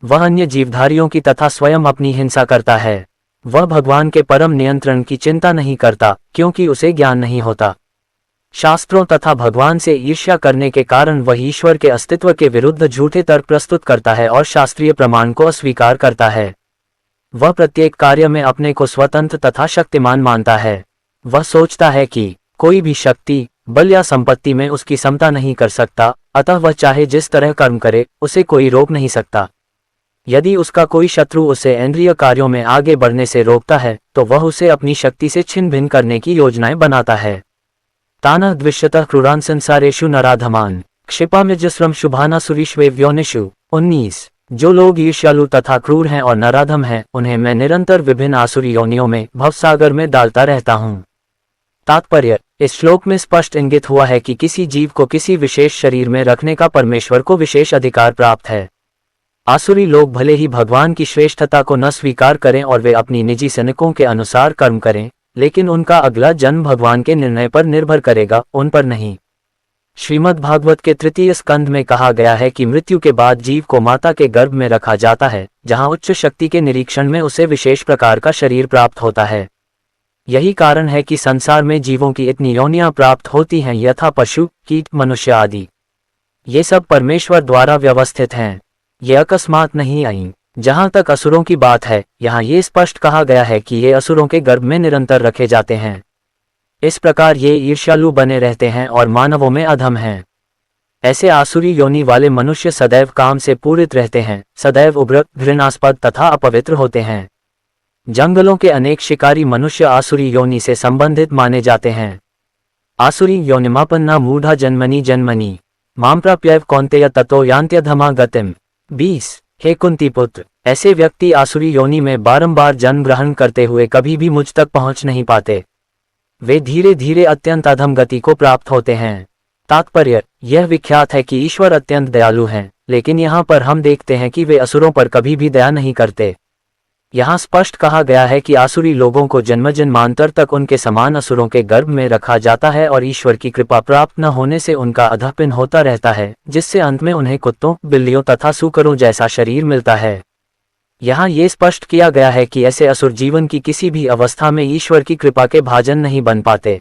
वह अन्य जीवधारियों की तथा स्वयं अपनी हिंसा करता है। वह भगवान के परम नियंत्रण की चिंता नहीं करता, क्योंकि उसे ज्ञान नहीं होता। शास्त्रों तथा भगवान से ईर्ष्या करने के कारण वह ईश्वर के अस्तित्व के विरुद्ध झूठे तर्क प्रस्तुत करता है और शास्त्रीय प्रमाण को अस्वीकार करता है। वह प्रत्येक कार्य में अपने को स्वतंत्र तथा शक्तिमान मानता है। वह सोचता है कि कोई भी शक्ति, बल या संपत्ति में उसकी समता नहीं कर सकता, अतः वह चाहे जिस तरह कर्म करे उसे कोई रोक नहीं सकता। यदि उसका कोई शत्रु उसे इंद्रिय कार्यों में आगे बढ़ने से रोकता है, तो वह उसे अपनी शक्ति से छिन्न भिन्न करने की योजनाएं बनाता है। तानः द्विष्यतः क्रूरान संसारेषु नराधमान क्षिपाम्यजस्रम शुभानासुरीष्वेव्योनिषु। 19 जो लोग ईर्ष्यालु तथा क्रूर हैं और नराधम हैं, उन्हें मैं निरंतर विभिन्न आसुरी योनियों में भवसागर में डालता रहता हूँ। तात्पर्य, इस श्लोक में स्पष्ट इंगित हुआ है कि किसी जीव को किसी विशेष शरीर में रखने का परमेश्वर को विशेष अधिकार प्राप्त है। आसुरी लोग भले ही भगवान की श्रेष्ठता को न स्वीकार करें और वे अपनी निजी सनकों के अनुसार कर्म करें, लेकिन उनका अगला जन्म भगवान के निर्णय पर निर्भर करेगा, उन पर नहीं। श्रीमद् भागवत के 3 स्कंध में कहा गया है कि मृत्यु के बाद जीव को माता के गर्भ में रखा जाता है, जहां उच्च शक्ति के निरीक्षण में उसे विशेष प्रकार का शरीर प्राप्त होता है। यही कारण है कि संसार में जीवों की इतनी योनियां प्राप्त होती हैं, यथा पशु, कीट, मनुष्य आदि। ये सब परमेश्वर द्वारा व्यवस्थित हैं, ये अकस्मात नहीं आईं। जहां तक असुरों की बात है, यहाँ ये स्पष्ट कहा गया है कि ये असुरों के गर्भ में निरंतर रखे जाते हैं। इस प्रकार ये ईर्ष्यालु बने रहते हैं और मानवों में अधम हैं। ऐसे आसुरी योनि वाले मनुष्य सदैव काम से पूरित रहते हैं, सदैव उग्र, घृणास्पद तथा अपवित्र होते हैं। जंगलों के अनेक शिकारी मनुष्य आसुरी योनि से संबंधित माने जाते हैं। आसुरी योनिमापन्ना मूढ़ा जन्मनि जन्मनि मां प्राप्यैव कौन्तेय ततो यान्त्यधमा गतिम। 20 हे कुंती पुत्र, ऐसे व्यक्ति आसुरी योनि में बारंबार जन्म ग्रहण करते हुए कभी भी मुझ तक पहुंच नहीं पाते। वे धीरे धीरे अत्यंत अधम गति को प्राप्त होते हैं। तात्पर्य, यह विख्यात है कि ईश्वर अत्यंत दयालु हैं, लेकिन यहाँ पर हम देखते हैं कि वे असुरों पर कभी भी दया नहीं करते। यहाँ स्पष्ट कहा गया है कि आसुरी लोगों को जन्मांतर तक उनके समान असुरों के गर्भ में रखा जाता है और ईश्वर की कृपा प्राप्त न होने से उनका अधःपतन होता रहता है, जिससे अंत में उन्हें कुत्तों, बिल्लियों तथा सूकरों जैसा शरीर मिलता है। यहाँ ये स्पष्ट किया गया है कि ऐसे असुर जीवन की किसी भी अवस्था में ईश्वर की कृपा के भाजन नहीं बन पाते।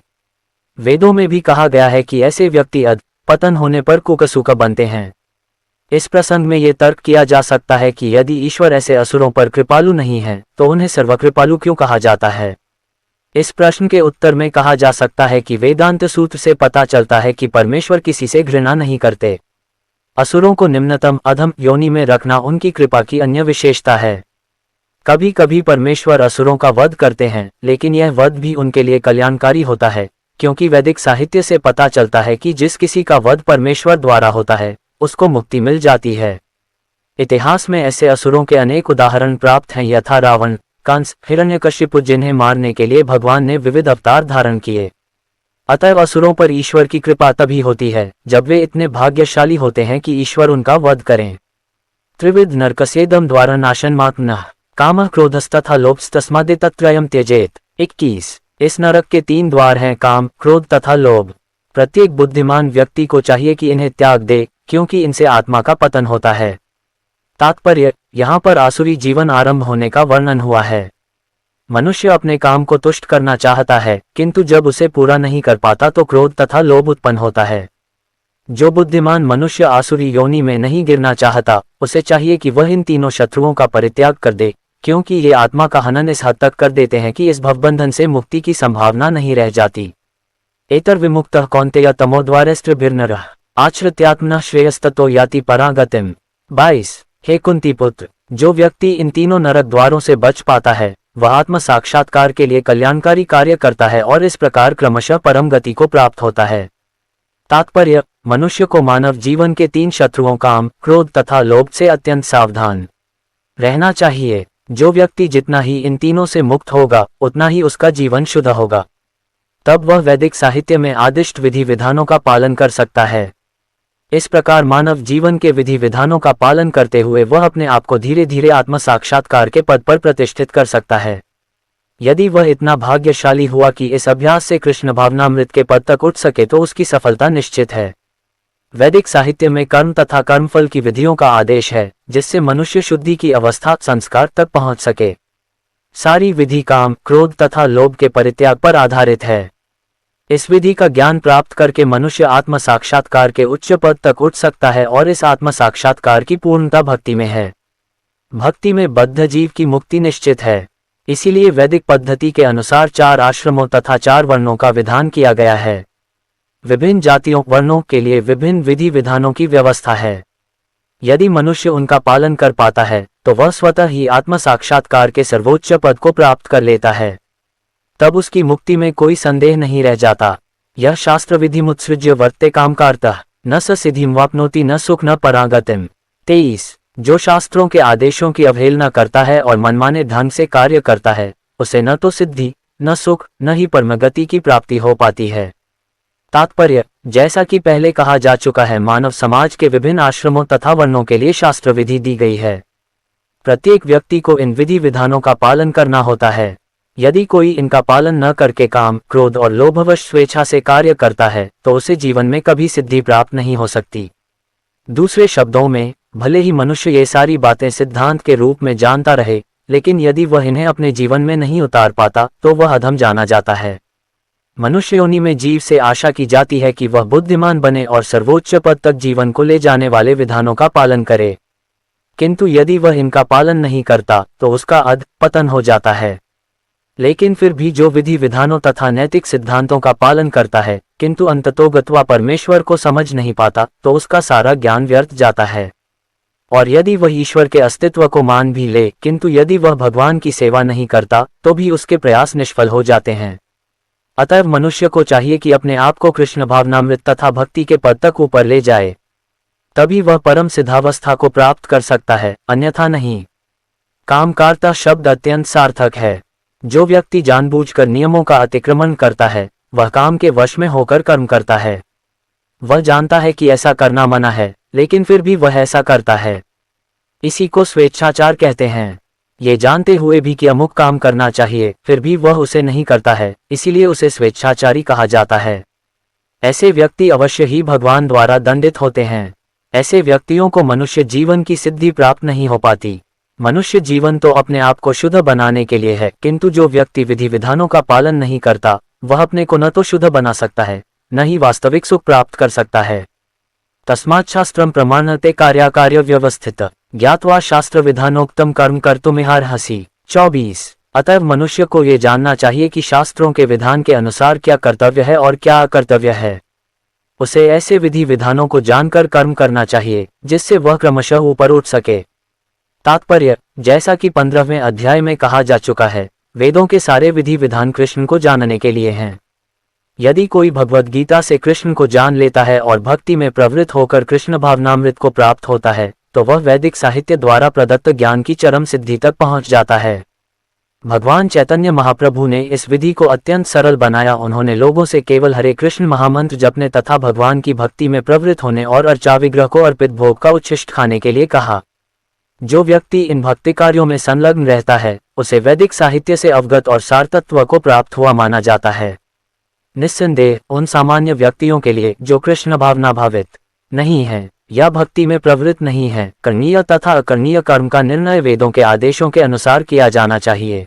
वेदों में भी कहा गया है कि ऐसे व्यक्ति पतन होने पर कुकसूका बनते हैं। इस प्रसंग में ये तर्क किया जा सकता है कि यदि ईश्वर ऐसे असुरों पर कृपालु नहीं है तो उन्हें सर्वकृपालु क्यों कहा जाता है। इस प्रश्न के उत्तर में कहा जा सकता है कि वेदांत सूत्र से पता चलता है कि परमेश्वर किसी से घृणा नहीं करते। असुरों को निम्नतम अधम योनि में रखना उनकी कृपा की अन्य विशेषता है। कभी कभी परमेश्वर असुरों का वध करते हैं, लेकिन यह वध भी उनके लिए कल्याणकारी होता है, क्योंकि वैदिक साहित्य से पता चलता है कि जिस किसी का वध परमेश्वर द्वारा होता है उसको मुक्ति मिल जाती है। इतिहास में ऐसे असुरों के अनेक उदाहरण प्राप्त हैं, यथा रावण, कंस, हिरण्यकशिपु, जिन्हें मारने के लिए भगवान ने विविध अवतार धारण किए। अतः असुरों पर ईश्वर की कृपा तभी होती है जब वे इतने भाग्यशाली होते हैं कि ईश्वर उनका वध करें। त्रिविध नरकसेदम द्वारा नाशनमात्मनः कामः क्रोधस्तथा लोभस्तस्मादेतत्रयम् त्यजेत। 21। इस नरक के 3 द्वार हैं, काम, क्रोध तथा लोभ। प्रत्येक बुद्धिमान व्यक्ति को चाहिए कि इन्हें त्याग दे, क्योंकि इनसे आत्मा का पतन होता है। तात्पर्य, यहाँ पर आसुरी जीवन आरंभ होने का वर्णन हुआ है। मनुष्य अपने काम को तुष्ट करना चाहता है, किंतु जब उसे पूरा नहीं कर पाता तो क्रोध तथा लोभ उत्पन्न होता है। जो बुद्धिमान मनुष्य आसुरी योनि में नहीं गिरना चाहता, उसे चाहिए कि वह इन तीनों शत्रुओं का परित्याग कर दे, क्योंकि ये आत्मा का हनन इस हद तक कर देते हैं कि इस भवबंधन से मुक्ति की संभावना नहीं रह जाती। एतर विमुक्तः कौन्तेय तमोद्वारेस्त्रिभिर्नरः आश्रित्यात्मनः श्रेयस्ततो याति परागतिम्। 22। हे कुंती पुत्र, जो व्यक्ति इन तीनों नरक द्वारों से बच पाता है वह आत्म साक्षात्कार के लिए कल्याणकारी कार्य करता है और इस प्रकार क्रमशः परम गति को प्राप्त होता है। तात्पर्य, मनुष्य को मानव जीवन के 3 शत्रुओं काम, क्रोध तथा लोभ से अत्यंत सावधान रहना चाहिए। जो व्यक्ति जितना ही इन तीनों से मुक्त होगा उतना ही उसका जीवन शुद्ध होगा। तब वह वैदिक साहित्य में आदिष्ट विधि विधानों का पालन कर सकता है। इस प्रकार मानव जीवन के विधि विधानों का पालन करते हुए वह अपने आप को धीरे धीरे आत्म साक्षात्कार के पद पर प्रतिष्ठित कर सकता है। यदि वह इतना भाग्यशाली हुआ कि इस अभ्यास से कृष्ण भावनामृत के पद तक उठ सके तो उसकी सफलता निश्चित है। वैदिक साहित्य में कर्म तथा कर्मफल की विधियों का आदेश है, जिससे मनुष्य शुद्धि की अवस्था संस्कार तक पहुंच सके। सारी विधि काम, क्रोध तथा लोभ के परित्याग पर आधारित है। इस विधि का ज्ञान प्राप्त करके मनुष्य आत्म साक्षात्कार के उच्च पद तक उठ सकता है और इस आत्म साक्षात्कार की पूर्णता भक्ति में है। भक्ति में बद्ध जीव की मुक्ति निश्चित है। इसीलिए वैदिक पद्धति के अनुसार 4 आश्रमों तथा 4 वर्णों का विधान किया गया है। विभिन्न जातियों वर्णों के लिए विभिन्न विधि विधानों की व्यवस्था है। यदि मनुष्य उनका पालन कर पाता है तो वह स्वतः ही आत्म साक्षात्कार के सर्वोच्च पद को प्राप्त कर लेता है। तब उसकी मुक्ति में कोई संदेह नहीं रह जाता। यह शास्त्र विधि मुत्सृज्य वर्ते कामकार्तः न स सिद्धिं वाप्नोति न सुख न परागतिम्। 23। जो शास्त्रों के आदेशों की अवहेलना करता है और मनमाने ढंग से कार्य करता है उसे न तो सिद्धि, न सुख, न ही परमगति की प्राप्ति हो पाती है। तात्पर्य, जैसा कि पहले कहा जा चुका है, मानव समाज के विभिन्न आश्रमों तथा वर्णों के लिए शास्त्र विधि दी गई है। प्रत्येक व्यक्ति को इन विधि विधानों का पालन करना होता है। यदि कोई इनका पालन न करके काम, क्रोध और लोभवश स्वेच्छा से कार्य करता है तो उसे जीवन में कभी सिद्धि प्राप्त नहीं हो सकती। दूसरे शब्दों में, भले ही मनुष्य ये सारी बातें सिद्धांत के रूप में जानता रहे, लेकिन यदि वह इन्हें अपने जीवन में नहीं उतार पाता तो वह अधम जाना जाता है। मनुष्य योनि में जीव से आशा की जाती है कि वह बुद्धिमान बने और सर्वोच्च पद तक जीवन को ले जाने वाले विधानों का पालन करे, किंतु यदि वह इनका पालन नहीं करता तो उसका अध पतन हो जाता है। लेकिन फिर भी जो विधि विधानों तथा नैतिक सिद्धांतों का पालन करता है किंतु अंततोगत्वा परमेश्वर को समझ नहीं पाता तो उसका सारा ज्ञान व्यर्थ जाता है। और यदि वह ईश्वर के अस्तित्व को मान भी ले किंतु यदि वह भगवान की सेवा नहीं करता तो भी उसके प्रयास निष्फल हो जाते हैं। अतः मनुष्य को चाहिए कि अपने आप को कृष्ण भावनामृत तथा भक्ति के पद तक ऊपर ले जाए, तभी वह परम सिद्धावस्था को प्राप्त कर सकता है, अन्यथा नहीं। कामकार्ता शब्द अत्यंत सार्थक है। जो व्यक्ति जानबूझकर नियमों का अतिक्रमण करता है वह काम के वश में होकर कर्म करता है। वह जानता है कि ऐसा करना मना है, लेकिन फिर भी वह ऐसा करता है। इसी को स्वेच्छाचार कहते हैं। ये जानते हुए भी कि अमुक काम करना चाहिए फिर भी वह उसे नहीं करता है, इसीलिए उसे स्वेच्छाचारी कहा जाता है। ऐसे व्यक्ति अवश्य ही भगवान द्वारा दंडित होते हैं। ऐसे व्यक्तियों को मनुष्य जीवन की सिद्धि प्राप्त नहीं हो पाती। मनुष्य जीवन तो अपने आप को शुद्ध बनाने के लिए है, किंतु जो व्यक्ति विधि विधानों का पालन नहीं करता वह अपने को न तो शुद्ध बना सकता है न ही वास्तविक सुख प्राप्त कर सकता है। तस्मात् शास्त्रम प्रमाणते कार्याकार्य व्यवस्थित ज्ञात्वा शास्त्र विधानोक्तम कर्म कर्तुमिहार्हसि। 24। अतएव मनुष्य को ये जानना चाहिए कि शास्त्रों के विधान के अनुसार क्या कर्तव्य है और क्या अकर्तव्य है। उसे ऐसे विधि विधानों को जानकर कर्म करना चाहिए जिससे वह क्रमशः ऊपर उठ सके। तात्पर्य, जैसा कि 15वें अध्याय में कहा जा चुका है, वेदों के सारे विधि विधान कृष्ण को जानने के लिए हैं। यदि कोई भगवद गीता से कृष्ण को जान लेता है और भक्ति में प्रवृत्त होकर कृष्ण भावनामृत को प्राप्त होता है तो वह वैदिक साहित्य द्वारा प्रदत्त ज्ञान की चरम सिद्धि तक पहुंच जाता है। भगवान चैतन्य महाप्रभु ने इस विधि को अत्यंत सरल बनाया। उन्होंने लोगों से केवल हरे कृष्ण महामंत्र जपने तथा भगवान की भक्ति में प्रवृत्त होने और अर्चा विग्रह को अर्पित भोग का उच्छिष्ट खाने के लिए कहा। जो व्यक्ति इन भक्ति कार्यों में संलग्न रहता है उसे वैदिक साहित्य से अवगत और सारतत्व को प्राप्त हुआ माना जाता है। निस्संदेह उन सामान्य व्यक्तियों के लिए जो कृष्ण भावना भावित नहीं है या भक्ति में प्रवृत्त नहीं है, करणीय तथा अकरणीय कर्म का निर्णय वेदों के आदेशों के अनुसार किया जाना चाहिए।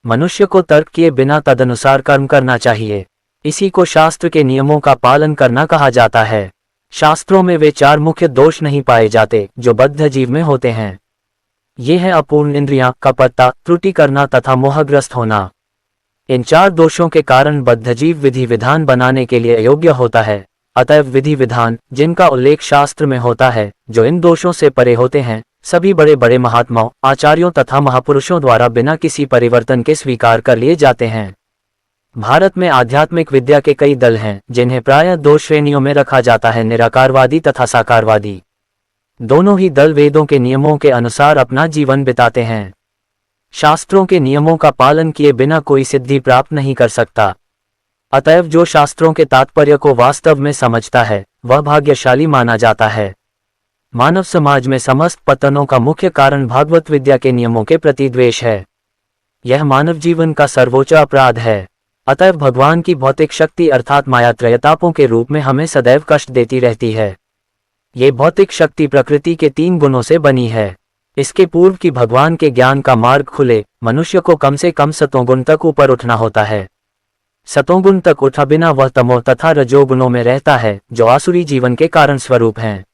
मनुष्य को तर्क किए बिना तदनुसार कर्म करना चाहिए। इसी को शास्त्र के नियमों का पालन करना कहा जाता है। शास्त्रों में वे 4 मुख्य दोष नहीं पाए जाते जो बद्ध जीव में होते हैं। ये हैं अपूर्ण इंद्रियां, कपटता, त्रुटि करना तथा मोहग्रस्त होना। इन 4 दोषों के कारण बद्ध जीव विधि विधान बनाने के लिए अयोग्य होता है। अतएव विधि विधान जिनका उल्लेख शास्त्र में होता है जो इन दोषों से परे होते हैं सभी बड़े बड़े महात्माओं, आचार्यों तथा महापुरुषों द्वारा बिना किसी परिवर्तन के स्वीकार कर लिए जाते हैं। भारत में आध्यात्मिक विद्या के कई दल हैं जिन्हें प्रायः 2 श्रेणियों में रखा जाता है, निराकारवादी तथा साकारवादी। दोनों ही दल वेदों के नियमों के अनुसार अपना जीवन बिताते हैं। शास्त्रों के नियमों का पालन किए बिना कोई सिद्धि प्राप्त नहीं कर सकता। अतएव जो शास्त्रों के तात्पर्य को वास्तव में समझता है वह भाग्यशाली माना जाता है। मानव समाज में समस्त पतनों का मुख्य कारण भागवत विद्या के नियमों के प्रति द्वेष है। यह मानव जीवन का सर्वोच्च अपराध है। अतएव भगवान की भौतिक शक्ति अर्थात माया त्रयतापों के रूप में हमें सदैव कष्ट देती रहती है। ये भौतिक शक्ति प्रकृति के 3 गुणों से बनी है। इसके पूर्व कि भगवान के ज्ञान का मार्ग खुले मनुष्य को कम से कम सतोगुण तक ऊपर उठना होता है। सतोगुण तक उठा बिना वह तमो तथा रजोगुणों में रहता है जो आसुरी जीवन के कारण स्वरूप हैं।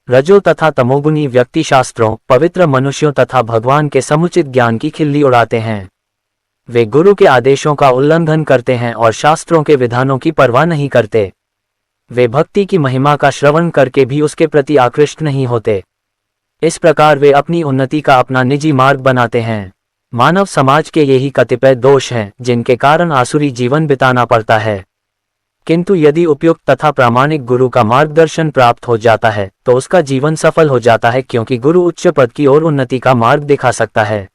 रजो तथा तमोगुणी व्यक्ति शास्त्रों, पवित्र मनुष्यों तथा भगवान के समुचित ज्ञान की खिल्ली उड़ाते हैं। वे गुरु के आदेशों का उल्लंघन करते हैं और शास्त्रों के विधानों की परवाह नहीं करते। वे भक्ति की महिमा का श्रवण करके भी उसके प्रति आकृष्ट नहीं होते। इस प्रकार वे अपनी उन्नति का अपना निजी मार्ग बनाते हैं। मानव समाज के यही कतिपय दोष हैं जिनके कारण आसुरी जीवन बिताना पड़ता है। किंतु यदि उपयुक्त तथा प्रामाणिक गुरु का मार्गदर्शन प्राप्त हो जाता है तो उसका जीवन सफल हो जाता है, क्योंकि गुरु उच्च पद की ओर उन्नति का मार्ग दिखा सकता है।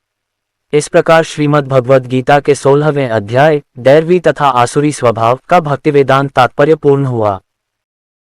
इस प्रकार श्रीमद् भगवद गीता के 16वें अध्याय दैवी तथा आसुरी स्वभाव का भक्ति वेदांत तात्पर्य पूर्ण हुआ।